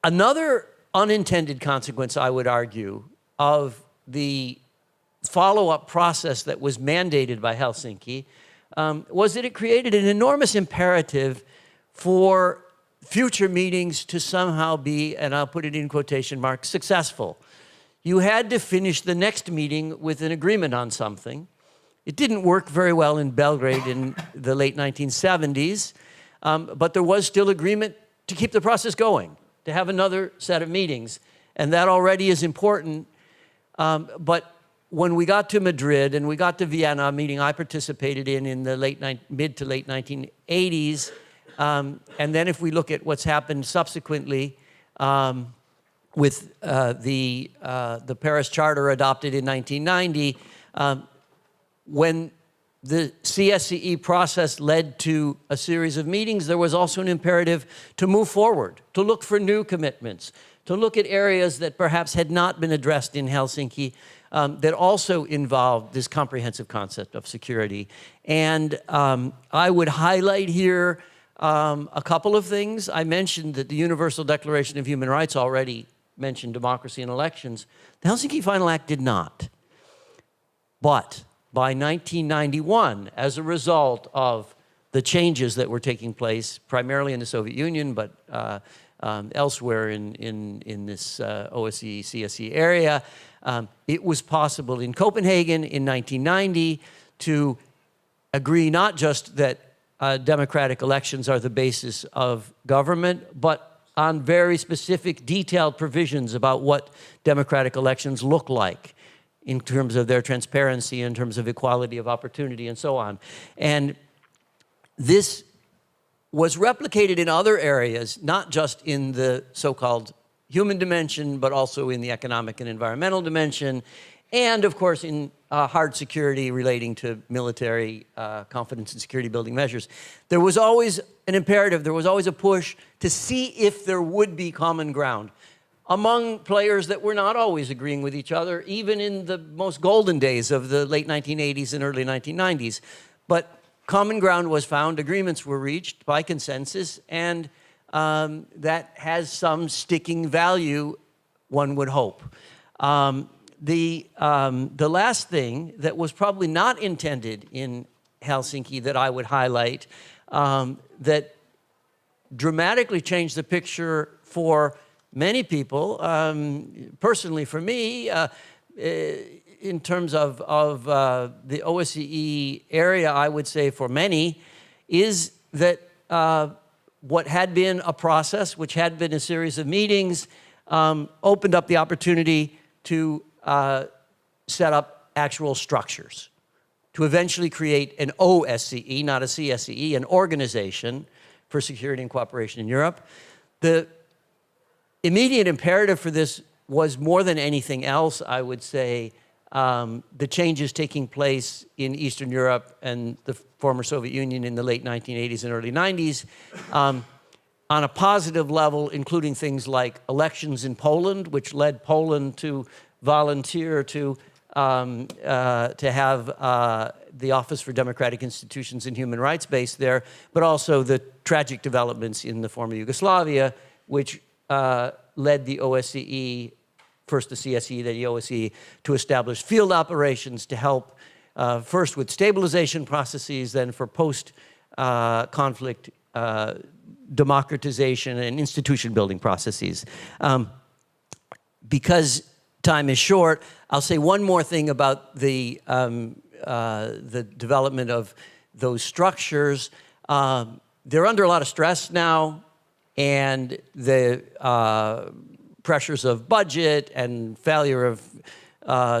Another unintended consequence, I would argue, of the follow-up process that was mandated by Helsinki was that it created an enormous imperative for future meetings to somehow be, and I'll put it in quotation marks, successful. You had to finish the next meeting with an agreement on something. It didn't work very well in Belgrade in the late 1970s, but there was still agreement to keep the process going, to have another set of meetings. And that already is important. But when we got to Madrid and we got to Vienna, a meeting I participated in the mid to late 1980s, and then if we look at what's happened subsequently with the Paris Charter adopted in 1990, when the CSCE process led to a series of meetings, there was also an imperative to move forward, to look for new commitments, to look at areas that perhaps had not been addressed in Helsinki that also involved this comprehensive concept of security. And I would highlight here a couple of things. I mentioned that the Universal Declaration of Human Rights already mentioned democracy and elections. The Helsinki Final Act did not. But by 1991, as a result of the changes that were taking place, primarily in the Soviet Union, but elsewhere in this OSCE, CSCE area, it was possible in Copenhagen in 1990 to agree not just that democratic elections are the basis of government, but on very specific, detailed provisions about what democratic elections look like in terms of their transparency, in terms of equality of opportunity, and so on. And this was replicated in other areas, not just in the so-called human dimension, but also in the economic and environmental dimension, and of course in hard security relating to military confidence and security building measures. There was always an imperative, there was always a push to see if there would be common ground among players that were not always agreeing with each other, even in the most golden days of the late 1980s and early 1990s. But common ground was found, agreements were reached by consensus, and that has some sticking value, one would hope. The last thing that was probably not intended in Helsinki that I would highlight that dramatically changed the picture for many people, personally for me, in terms of the OSCE area, I would say for many, is that what had been a process, which had been a series of meetings, opened up the opportunity to set up actual structures, to eventually create an OSCE, not a CSCE, an organization for security and cooperation in Europe. The immediate imperative for this was more than anything else, I would say, the changes taking place in Eastern Europe and the former Soviet Union in the late 1980s and early 90s, on a positive level, including things like elections in Poland, which led Poland to volunteer to have the Office for Democratic Institutions and Human Rights based there, but also the tragic developments in the former Yugoslavia, which led the OSCE, first the CSCE, then the OSCE, to establish field operations to help first with stabilization processes, then for post-conflict democratization and institution building processes. Because time is short, I'll say one more thing about the development of those structures. They're under a lot of stress now, and the pressures of budget and failure of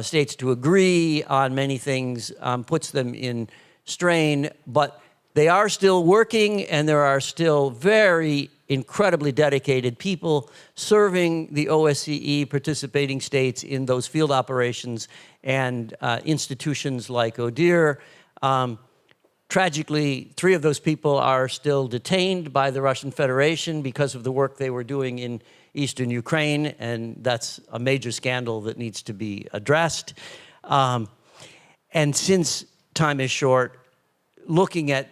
states to agree on many things puts them in strain, but they are still working, and there are still very incredibly dedicated people serving the OSCE, participating states in those field operations and institutions like ODIHR. Tragically, 3 of those people are still detained by the Russian Federation because of the work they were doing in eastern Ukraine, and that's a major scandal that needs to be addressed. And since time is short, looking at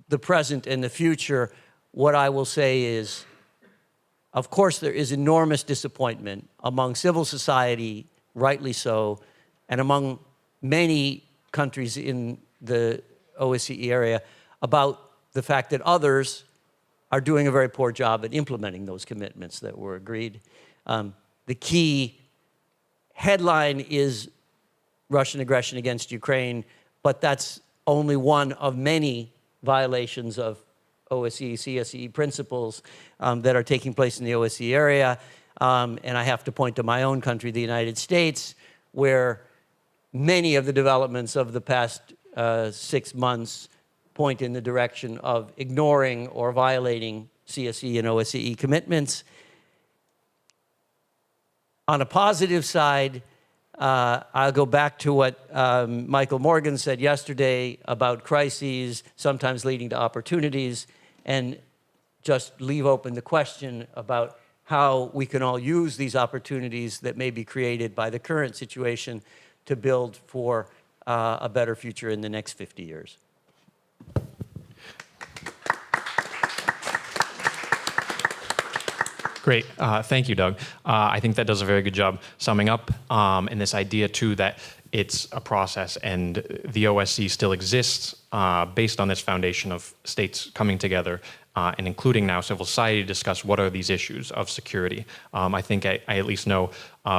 the present and the future, what I will say is, of course, there is enormous disappointment among civil society, rightly so, and among many countries in the OSCE area about the fact that others are doing a very poor job at implementing those commitments that were agreed. The key headline is Russian aggression against Ukraine, but that's only one of many violations of OSCE, CSCE principles that are taking place in the OSCE area. And I have to point to my own country, the United States, where many of the developments of the past 6 months point in the direction of ignoring or violating CSCE and OSCE commitments. On a positive side, I'll go back to what Michael Morgan said yesterday about crises sometimes leading to opportunities, and just leave open the question about how we can all use these opportunities that may be created by the current situation to build for a better future in the next 50 years. Great. Thank you, Doug. I think that does a very good job summing up. And this idea, too, that it's a process and the OSCE still exists based on this foundation of states coming together and including now civil society to discuss what are these issues of security. I think I at least know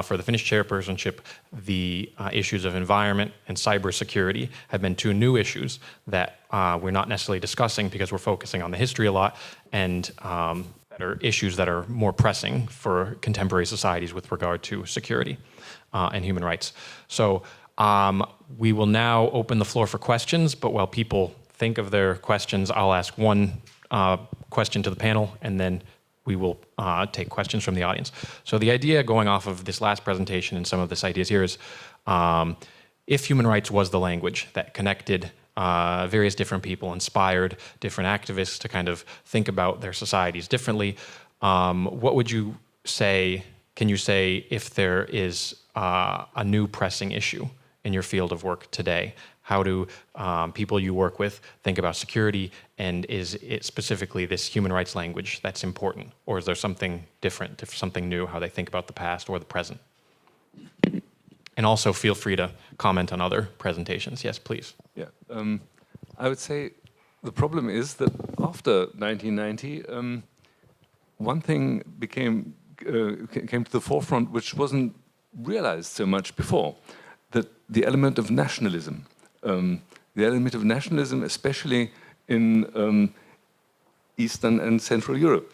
for the Finnish chairpersonship, the issues of environment and cybersecurity have been two new issues that we're not necessarily discussing because we're focusing on the history a lot and that are issues that are more pressing for contemporary societies with regard to security and human rights. So we will now open the floor for questions, but while people think of their questions, I'll ask one question to the panel, and then we will take questions from the audience. So the idea going off of this last presentation and some of this ideas here is if human rights was the language that connected various different people, inspired different activists to kind of think about their societies differently, what would you say, can you say if there is a new pressing issue in your field of work today? How do people you work with think about security, and is it specifically this human rights language that's important, or is there something different, something new, how they think about the past or the present? And also feel free to comment on other presentations. Yes, please. Yeah, I would say the problem is that after 1990, one thing came to the forefront which wasn't realized so much before, that the element of nationalism. The element of nationalism, especially in Eastern and Central Europe,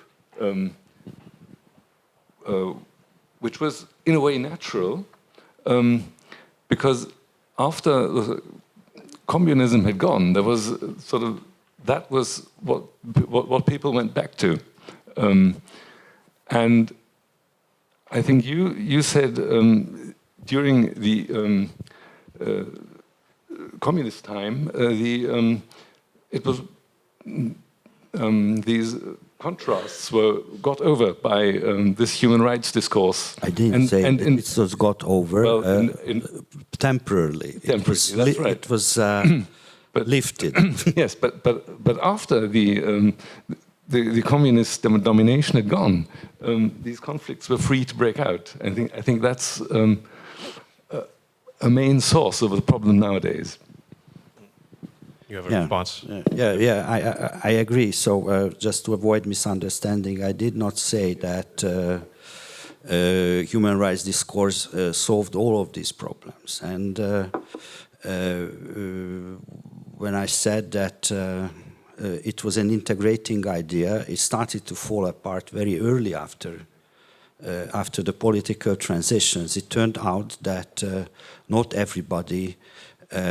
which was in a way natural, because after communism had gone, there was sort of, that was what people went back to, and I think you said during the communist time, it was these contrasts were got over by this human rights discourse. I didn't say it was got over. Well, temporarily. Temporarily, that's right. It was lifted. Yes, but after the communist domination had gone, these conflicts were free to break out. I think that's a main source of the problem nowadays. You have a response? I agree. So just to avoid misunderstanding, I did not say that human rights discourse solved all of these problems. And when I said that it was an integrating idea, it started to fall apart very early after the political transitions. It turned out that not everybody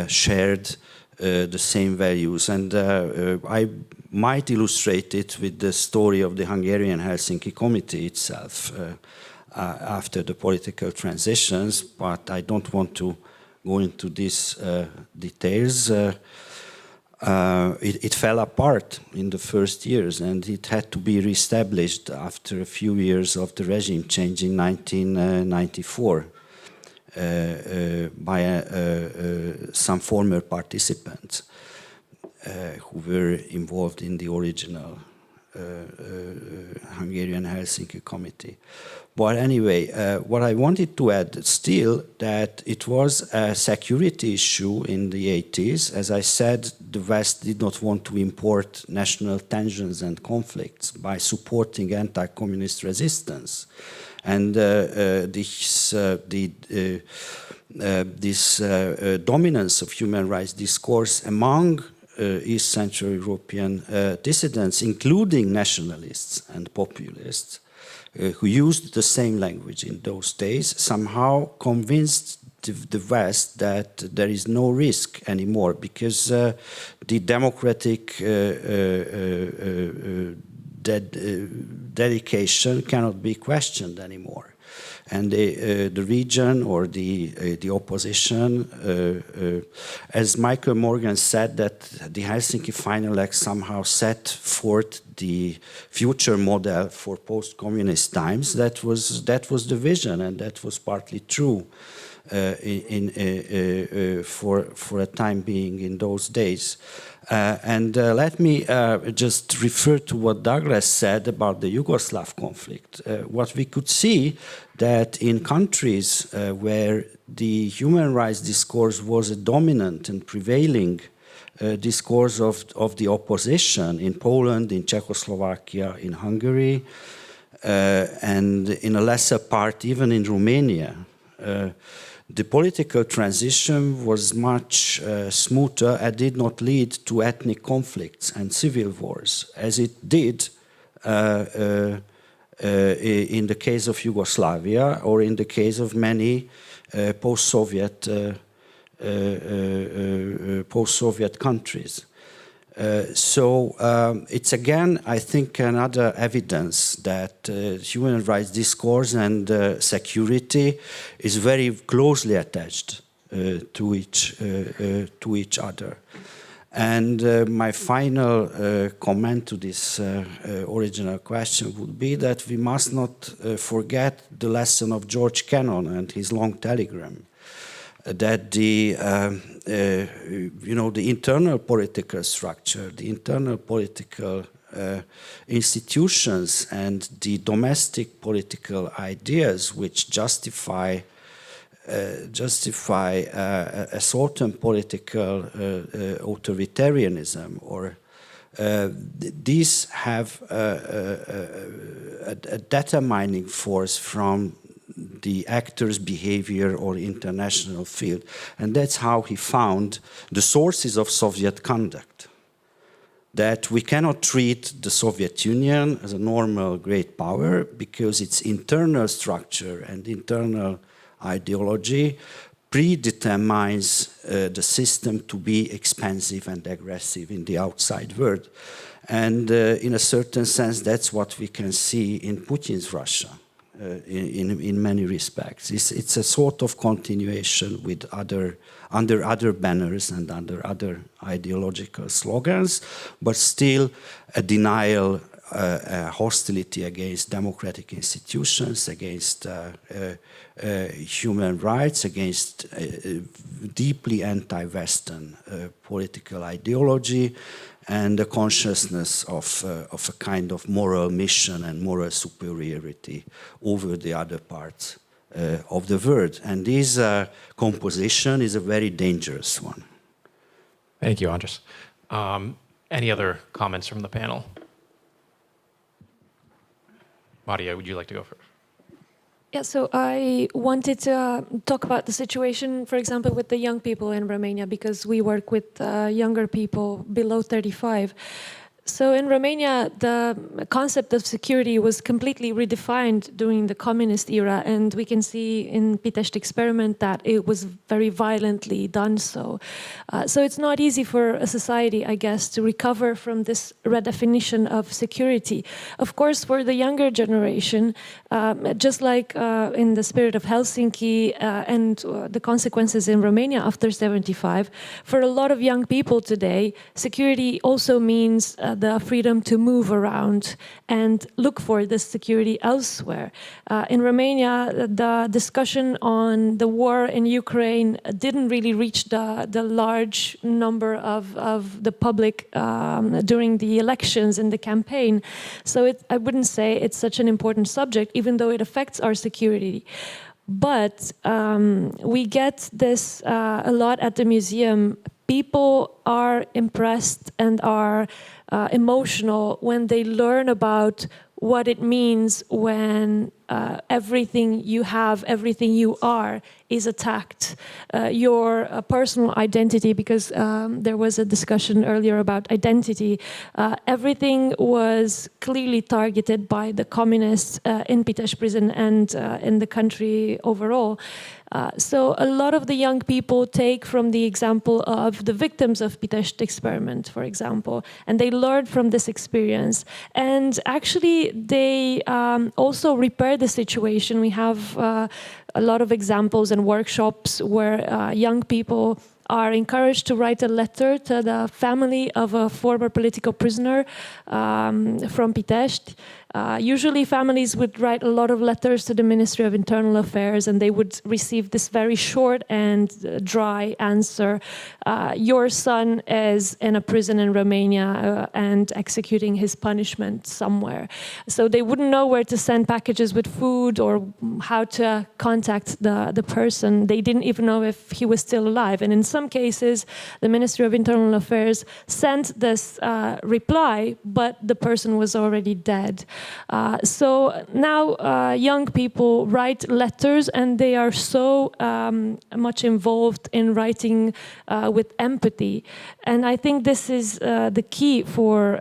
shared the same values, and I might illustrate it with the story of the Hungarian Helsinki Committee itself after the political transitions, but I don't want to go into these details. It fell apart in the first years, and it had to be reestablished after a few years of the regime change in 1994. By some former participants who were involved in the original Hungarian Helsinki Committee. But anyway, what I wanted to add still, that it was a security issue in the 80s. As I said, the West did not want to import national tensions and conflicts by supporting anti-communist resistance. And this dominance of human rights discourse among East Central European dissidents, including nationalists and populists, who used the same language in those days, somehow convinced the West that there is no risk anymore because the democratic dedication cannot be questioned anymore. And the region or the opposition, as Michael Morgan said, that the Helsinki Final Act somehow set forth the future model for post-communist times. That was the vision, and that was partly true for a time being in those days. Let me just refer to what Douglas said about the Yugoslav conflict. What we could see that in countries where the human rights discourse was a dominant and prevailing discourse of the opposition, in Poland, in Czechoslovakia, in Hungary, and in a lesser part even in Romania, the political transition was much smoother and did not lead to ethnic conflicts and civil wars, as it did in the case of Yugoslavia or in the case of many post-Soviet countries. It's again, I think, another evidence that human rights discourse and security is very closely attached to each other. And my final comment to this original question would be that we must not forget the lesson of George Kennan and his long telegram, that the internal political structure, the internal political institutions, and the domestic political ideas which justify a certain political authoritarianism, or these have a determining force from the actor's behavior or international field. And that's how he found the sources of Soviet conduct. That we cannot treat the Soviet Union as a normal great power because its internal structure and internal ideology predetermines the system to be expansive and aggressive in the outside world. And in a certain sense, that's what we can see in Putin's Russia. In many respects, it's a sort of continuation with under other banners and under other ideological slogans, but still a denial, hostility against democratic institutions, against human rights, against deeply anti-Western political ideology, and the consciousness of a kind of moral mission and moral superiority over the other parts of the world. And this composition is a very dangerous one. Thank you, András. Any other comments from the panel? Maria, would you like to go first? Yeah, so I wanted to talk about the situation, for example, with the young people in Romania, because we work with younger people below 35. So in Romania, the concept of security was completely redefined during the communist era, and we can see in Pitesti experiment that it was very violently done so. So it's not easy for a society, I guess, to recover from this redefinition of security. Of course, for the younger generation, just like in the spirit of Helsinki and the consequences in Romania after 75, for a lot of young people today, security also means the freedom to move around and look for this security elsewhere. In Romania, the discussion on the war in Ukraine didn't really reach the large number of the public during the elections and the campaign. So I wouldn't say it's such an important subject, even though it affects our security. But we get this a lot at the museum. People are impressed and are emotional when they learn about what it means when everything you have, everything you are is attacked. Your personal identity, because there was a discussion earlier about identity, everything was clearly targeted by the communists in Pitesti prison and in the country overall. So a lot of the young people take from the example of the victims of Pitesti experiment, for example, and they learn from this experience. And actually, they also repair the situation. We have a lot of examples and workshops where young people are encouraged to write a letter to the family of a former political prisoner from Pitesti. Usually families would write a lot of letters to the Ministry of Internal Affairs, and they would receive this very short and dry answer. Your son is in a prison in Romania and executing his punishment somewhere. So they wouldn't know where to send packages with food or how to contact the person. They didn't even know if he was still alive. And in some cases, the Ministry of Internal Affairs sent this reply, but the person was already dead. So now young people write letters, and they are so much involved in writing with empathy. And I think this is the key for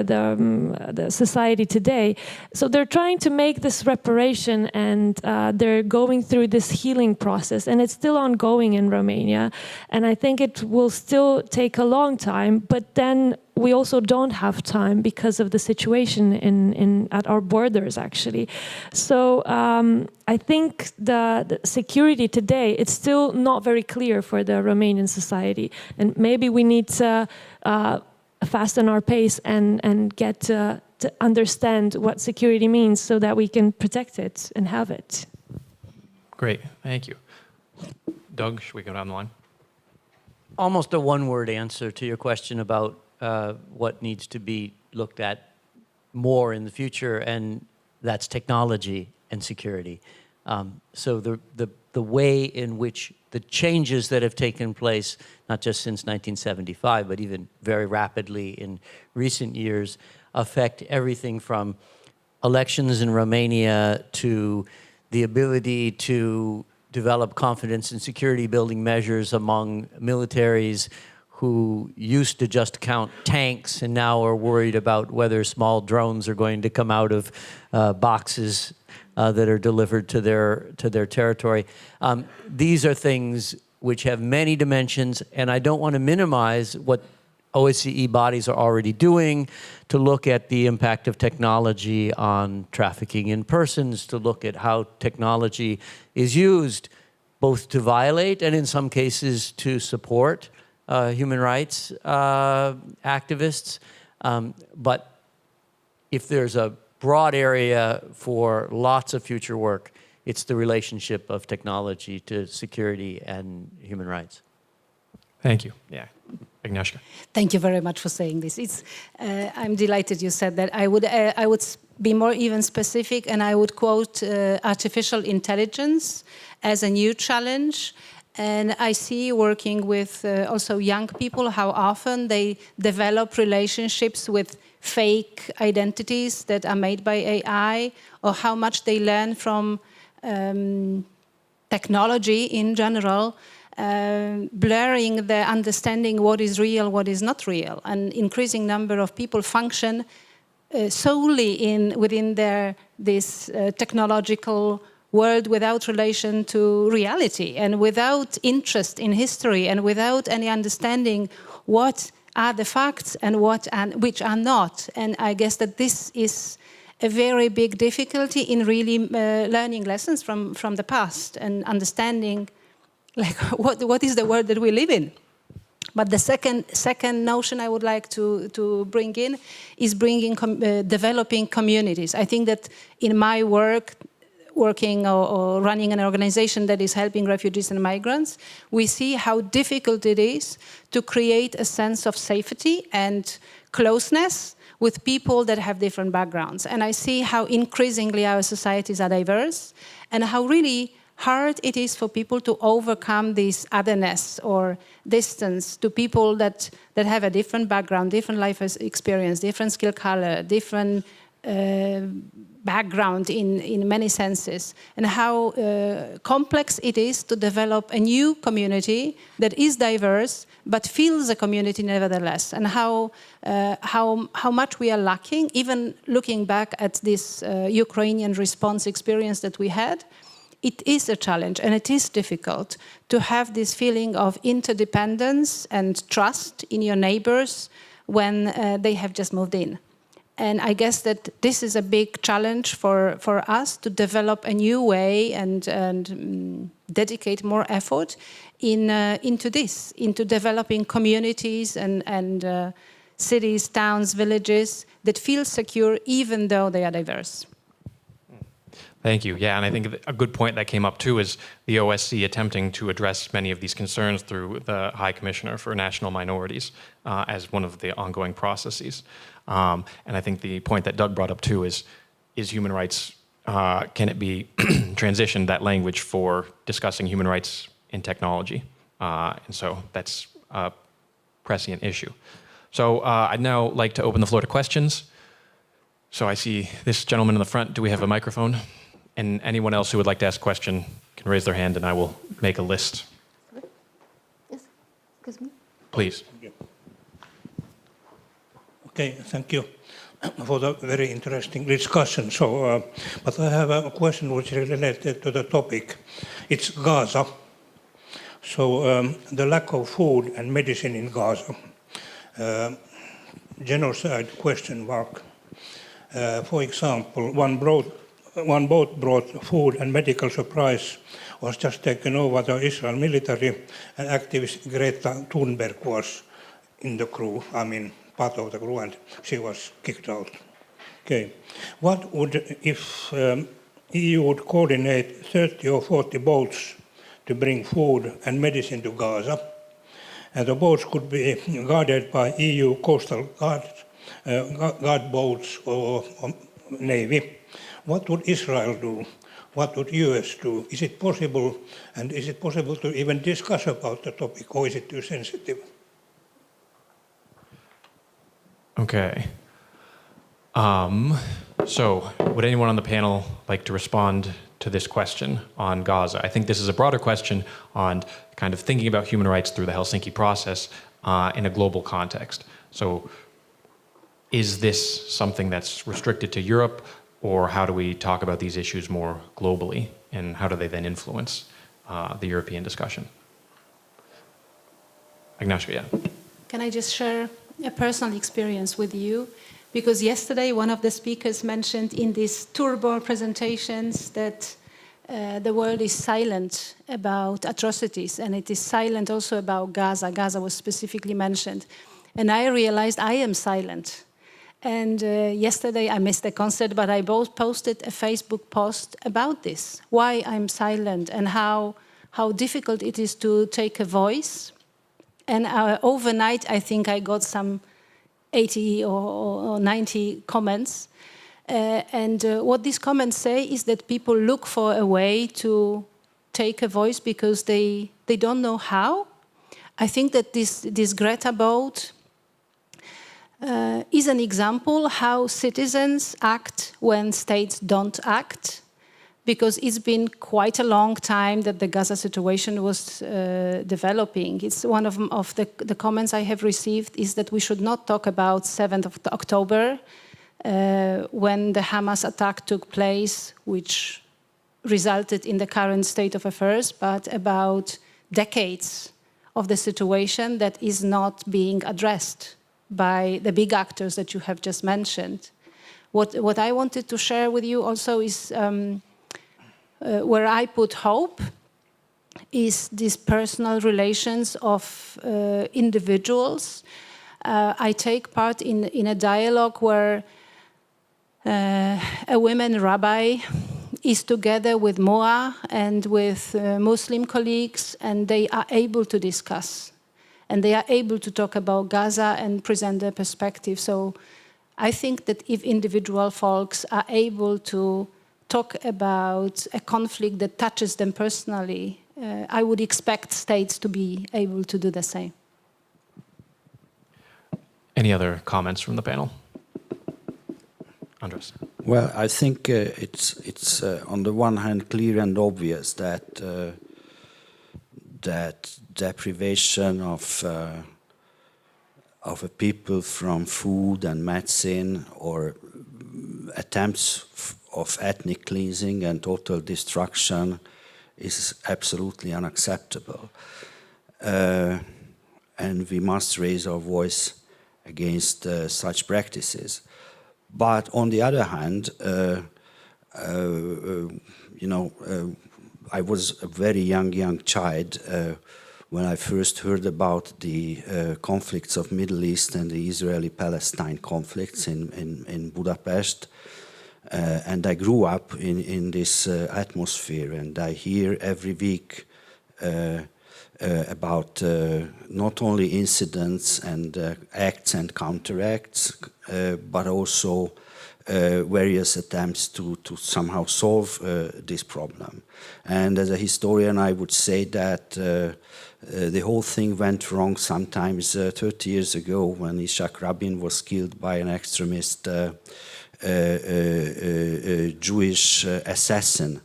the society today. So they're trying to make this reparation, and they're going through this healing process, and it's still ongoing in Romania. And I think it will still take a long time, but then we also don't have time because of the situation at our borders, actually. So I think the security today, it's still not very clear for the Romanian society. And maybe we need to fasten our pace and get to understand what security means so that we can protect it and have it. Great, thank you. Doug, should we go down the line? Almost a one-word answer to your question about what needs to be looked at more in the future, and that's technology and security. So the way in which the changes that have taken place, not just since 1975, but even very rapidly in recent years, affect everything from elections in Romania to the ability to develop confidence in security building measures among militaries who used to just count tanks and now are worried about whether small drones are going to come out of boxes that are delivered to their territory. These are things which have many dimensions, and I don't want to minimize what OSCE bodies are already doing to look at the impact of technology on trafficking in persons, to look at how technology is used both to violate and in some cases to support human rights activists. But if there's a broad area for lots of future work, it's the relationship of technology to security and human rights. Thank you. Yeah, Agnieszka. Thank you very much for saying this. I'm delighted you said that. I would be more even specific, and I would quote artificial intelligence as a new challenge. And I see, working with also young people, how often they develop relationships with fake identities that are made by AI, or how much they learn from technology in general, blurring their understanding what is real, what is not real. An increasing number of people function solely within this technological world without relation to reality and without interest in history and without any understanding what are the facts and which are not. And I guess that this is a very big difficulty in really learning lessons from the past and understanding like what is the world that we live in. But the second notion I would like to bring in is developing communities. I think that in my working or running an organization that is helping refugees and migrants, we see how difficult it is to create a sense of safety and closeness with people that have different backgrounds. And I see how increasingly our societies are diverse and how really hard it is for people to overcome this otherness or distance to people that have a different background, different life experience, different skill color, different background in many senses, and how complex it is to develop a new community that is diverse but feels a community nevertheless, and how much we are lacking. Even looking back at this Ukrainian response experience that we had, it is a challenge and it is difficult to have this feeling of interdependence and trust in your neighbors when they have just moved in. And I guess that this is a big challenge for us to develop a new way and dedicate more effort into developing communities and cities, towns, villages that feel secure even though they are diverse. Thank you. Yeah, and I think a good point that came up too is the OSCE attempting to address many of these concerns through the High Commissioner for National Minorities as one of the ongoing processes. And I think the point that Doug brought up too is human rights, can it be transitioned, that language, for discussing human rights in technology? And so that's a prescient issue. So I'd now like to open the floor to questions. So I see this gentleman in the front. Do we have a microphone? And anyone else who would like to ask a question can raise their hand and I will make a list. Yes, excuse me. Please. Okay, thank you for the very interesting discussion. So, but I have a question which is related to the topic. It's Gaza. So the lack of food and medicine in Gaza, genocide question mark. For example, one boat brought food and medical supplies was just taken over the Israel military, and activist Greta Thunberg was in the crew, part of the crew, and she was kicked out. Okay. What would, if EU would coordinate 30 or 40 boats to bring food and medicine to Gaza, and the boats could be guarded by EU coastal guard boats or Navy, what would Israel do? What would US do? Is it possible, and is it possible to even discuss about the topic, or is it too sensitive? Okay. So would anyone on the panel like to respond to this question on Gaza? I think this is a broader question on kind of thinking about human rights through the Helsinki process in a global context. So is this something that's restricted to Europe, or how do we talk about these issues more globally, and how do they then influence the European discussion? Agnieszka, yeah. Can I just share a personal experience with you? Because yesterday one of the speakers mentioned in these turbo presentations that the world is silent about atrocities, and it is silent also about Gaza. Gaza was specifically mentioned. And I realized I am silent. And yesterday I missed the concert, but I both posted a Facebook post about this, why I'm silent and how difficult it is to take a voice. And overnight I think I got some 80 or 90 comments. And what these comments say is that people look for a way to take a voice because they don't know how. I think that this Greta boat is an example how citizens act when states don't act, because it's been quite a long time that the Gaza situation was developing. It's one of the comments I have received is that we should not talk about 7th of October when the Hamas attack took place, which resulted in the current state of affairs, but about decades of the situation that is not being addressed by the big actors that you have just mentioned. What I wanted to share with you also is where I put hope is these personal relations of individuals. I take part in a dialogue where a women rabbi is together with Moa and with Muslim colleagues, and they are able to discuss. And they are able to talk about Gaza and present their perspective. So I think that if individual folks are able to talk about a conflict that touches them personally, I would expect states to be able to do the same. Any other comments from the panel? András. Well, I think it's on the one hand clear and obvious that that deprivation of a people from food and medicine, or attempts of ethnic cleansing and total destruction, is absolutely unacceptable. And we must raise our voice against such practices. But on the other hand, I was a very young child when I first heard about the conflicts of Middle East and the Israeli-Palestine conflicts in Budapest. And I grew up in this atmosphere, and I hear every week about not only incidents and acts and counteracts, but also various attempts to somehow solve this problem. And as a historian, I would say that the whole thing went wrong sometimes 30 years ago when Ishak Rabin was killed by an extremist Jewish assassin.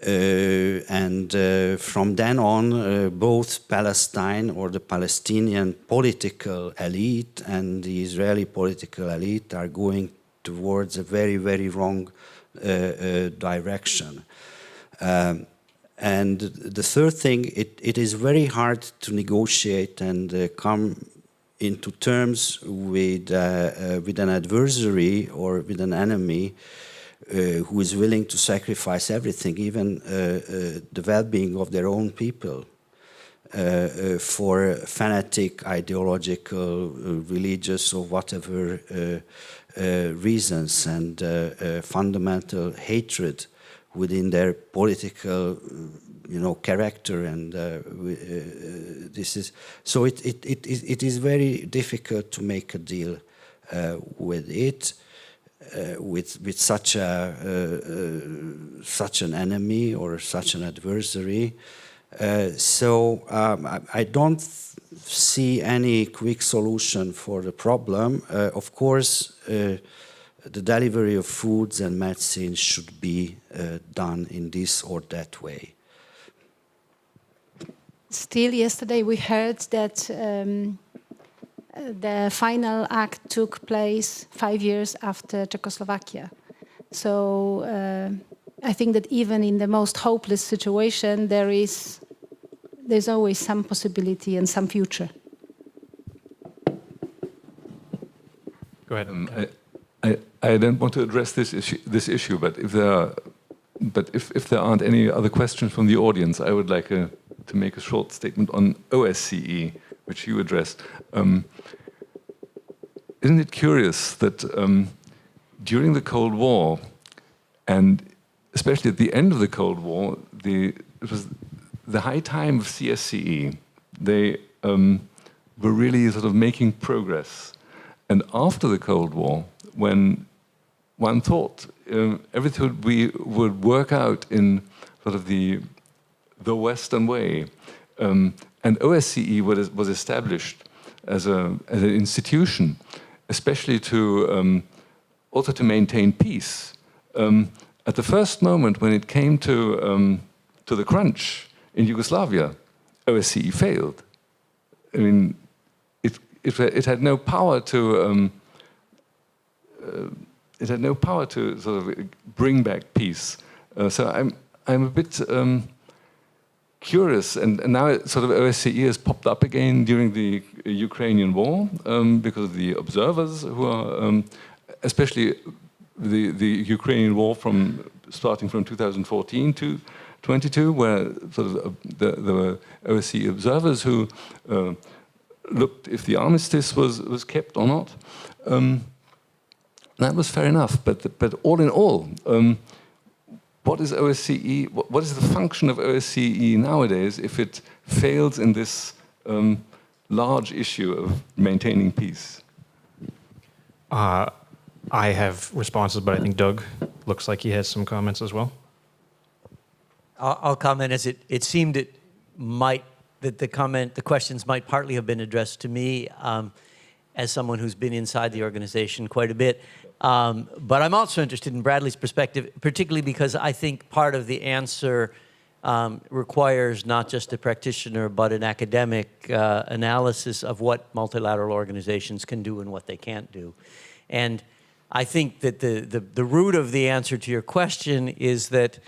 And from then on, both Palestine, or the Palestinian political elite, and the Israeli political elite are going towards a very, very wrong direction. And the third thing, it is very hard to negotiate and come into terms with an adversary or with an enemy who is willing to sacrifice everything, even the well-being of their own people, for fanatic, ideological, religious, or whatever reasons, and fundamental hatred within their political, character. And this is so. It is very difficult to make a deal with it. With such an enemy or such an adversary, so I don't see any quick solution for the problem. Of course, the delivery of foods and medicines should be done in this or that way. Still, yesterday we heard that the final act took place 5 years after Czechoslovakia. So I think that even in the most hopeless situation, there's always some possibility and some future. Go ahead. I don't want to address this issue, but if there aren't any other questions from the audience, I would like to make a short statement on OSCE, which you addressed. Isn't it curious that during the Cold War, and especially at the end of the Cold War, it was the high time of CSCE. They were really sort of making progress. And after the Cold War, when one thought everything would work out in sort of the Western way, and OSCE was established as an institution, especially to also to maintain peace. At the first moment when it came to the crunch in Yugoslavia, OSCE failed. I mean, it had no power to sort of bring back peace. So I'm a bit curious, and now sort of OSCE has popped up again during the Ukrainian war because of the observers who are, especially the Ukrainian war starting from 2014 to 22, where sort of there were OSCE observers who looked if the armistice was kept or not. That was fair enough, but all in all, what is OSCE? What is the function of OSCE nowadays if it fails in this large issue of maintaining peace? I have responses, but I think Doug looks like he has some comments as well. I'll comment as it seemed that the questions might partly have been addressed to me. as someone who's been inside the organization quite a bit. But I'm also interested in Bradley's perspective, particularly because I think part of the answer requires not just a practitioner, but an academic analysis of what multilateral organizations can do and what they can't do. And I think that the root of the answer to your question is that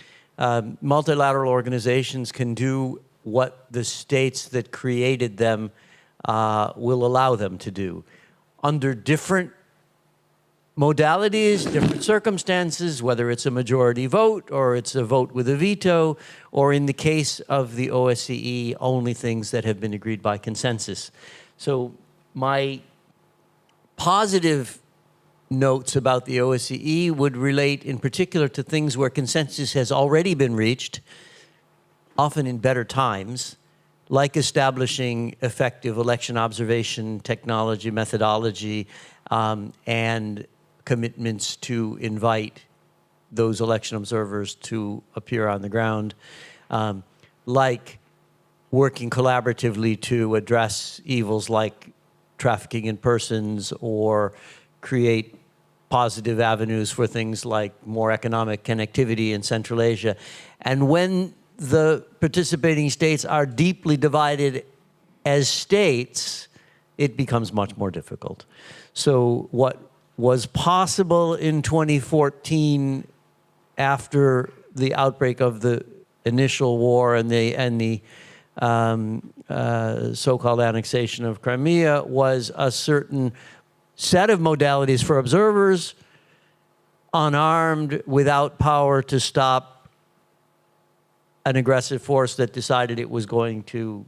multilateral organizations can do what the states that created them will allow them to do. Under different modalities, different circumstances, whether it's a majority vote or it's a vote with a veto, or in the case of the OSCE, only things that have been agreed by consensus. So my positive notes about the OSCE would relate in particular to things where consensus has already been reached, often in better times, like establishing effective election observation technology, methodology, and commitments to invite those election observers to appear on the ground, like working collaboratively to address evils like trafficking in persons or create positive avenues for things like more economic connectivity in Central Asia. And when the participating states are deeply divided as states, it becomes much more difficult. So what was possible in 2014 after the outbreak of the initial war and the so-called annexation of Crimea was a certain set of modalities for observers, unarmed, without power to stop an aggressive force that decided it was going to,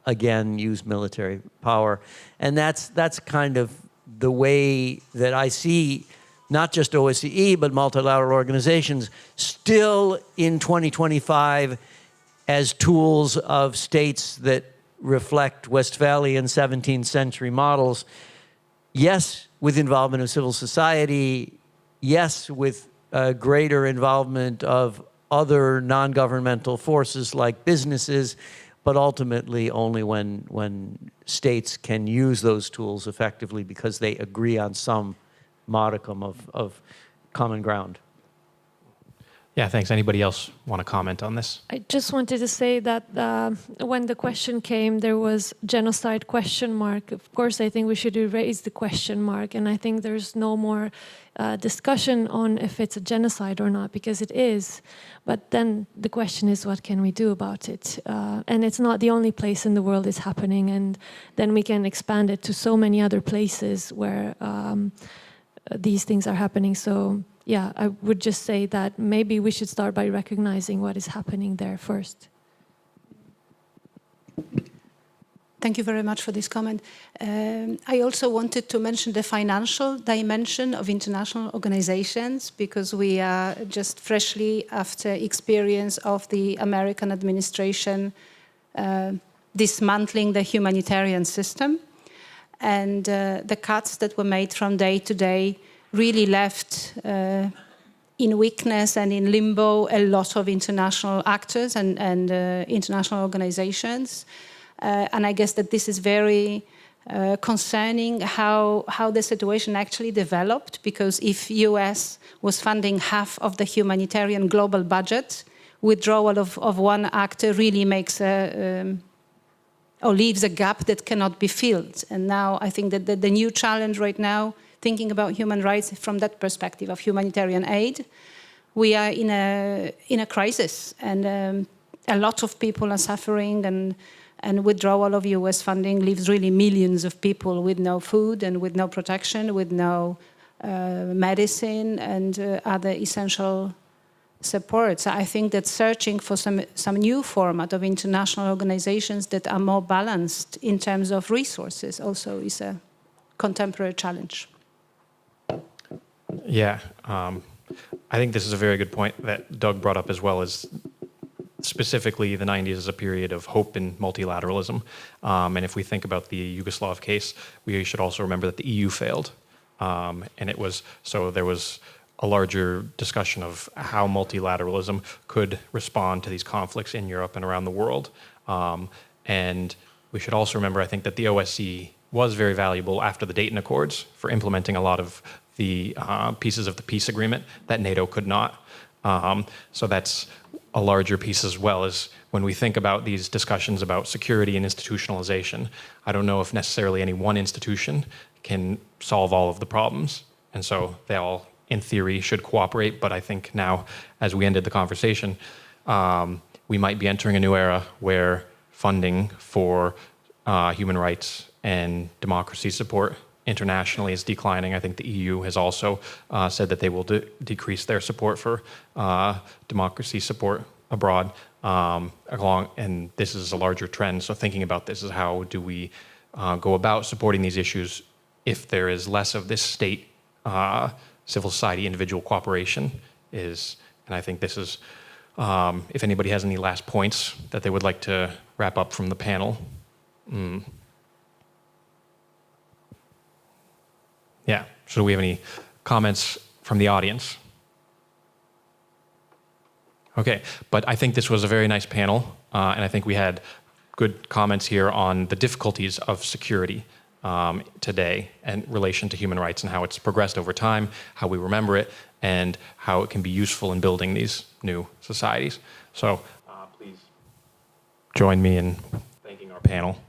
again, use military power. And that's kind of the way that I see not just OSCE, but multilateral organizations still in 2025 as tools of states that reflect Westphalian 17th century models. Yes, with involvement of civil society. Yes, with greater involvement of other non-governmental forces like businesses, but ultimately only when states can use those tools effectively because they agree on some modicum of common ground. Yeah, thanks. Anybody else want to comment on this? I just wanted to say that when the question came, there was genocide question mark. Of course, I think we should erase the question mark, and I think there's no more discussion on if it's a genocide or not, because it is. But then the question is, what can we do about it? And it's not the only place in the world it's happening, and then we can expand it to so many other places where these things are happening. So yeah, I would just say that maybe we should start by recognizing what is happening there first. Thank you very much for this comment. I also wanted to mention the financial dimension of international organizations, because we are just freshly after experience of the American administration dismantling the humanitarian system. And the cuts that were made from day to day really left in weakness and in limbo a lot of international actors and international organizations. And I guess that this is very concerning how the situation actually developed, because if US was funding half of the humanitarian global budget, withdrawal of one actor really makes or leaves a gap that cannot be filled. And now I think that the new challenge right now, thinking about human rights from that perspective of humanitarian aid, we are in a crisis, and a lot of people are suffering, and withdrawal of US funding leaves really millions of people with no food and with no protection, with no medicine and other essential supports. I think that searching for some new format of international organizations that are more balanced in terms of resources also is a contemporary challenge. Yeah, I think this is a very good point that Doug brought up as well, as specifically the 90s as a period of hope in multilateralism. And if we think about the Yugoslav case, we should also remember that the EU failed. And it was, so there was a larger discussion of how multilateralism could respond to these conflicts in Europe and around the world. And we should also remember, I think, that the OSCE was very valuable after the Dayton Accords for implementing a lot of the pieces of the peace agreement that NATO could not. So that's a larger piece as well, as when we think about these discussions about security and institutionalization, I don't know if necessarily any one institution can solve all of the problems. And so they all, in theory, should cooperate. But I think now, as we ended the conversation, we might be entering a new era where funding for human rights and democracy support internationally is declining. I think the EU has also said that they will decrease their support for democracy support abroad, and this is a larger trend. So thinking about this is how do we go about supporting these issues if there is less of this state, civil society, individual cooperation is, and I think this is, if anybody has any last points that they would like to wrap up from the panel. Yeah, so do we have any comments from the audience? Okay, but I think this was a very nice panel, and I think we had good comments here on the difficulties of security today in relation to human rights and how it's progressed over time, how we remember it, and how it can be useful in building these new societies. So please join me in thanking our panel.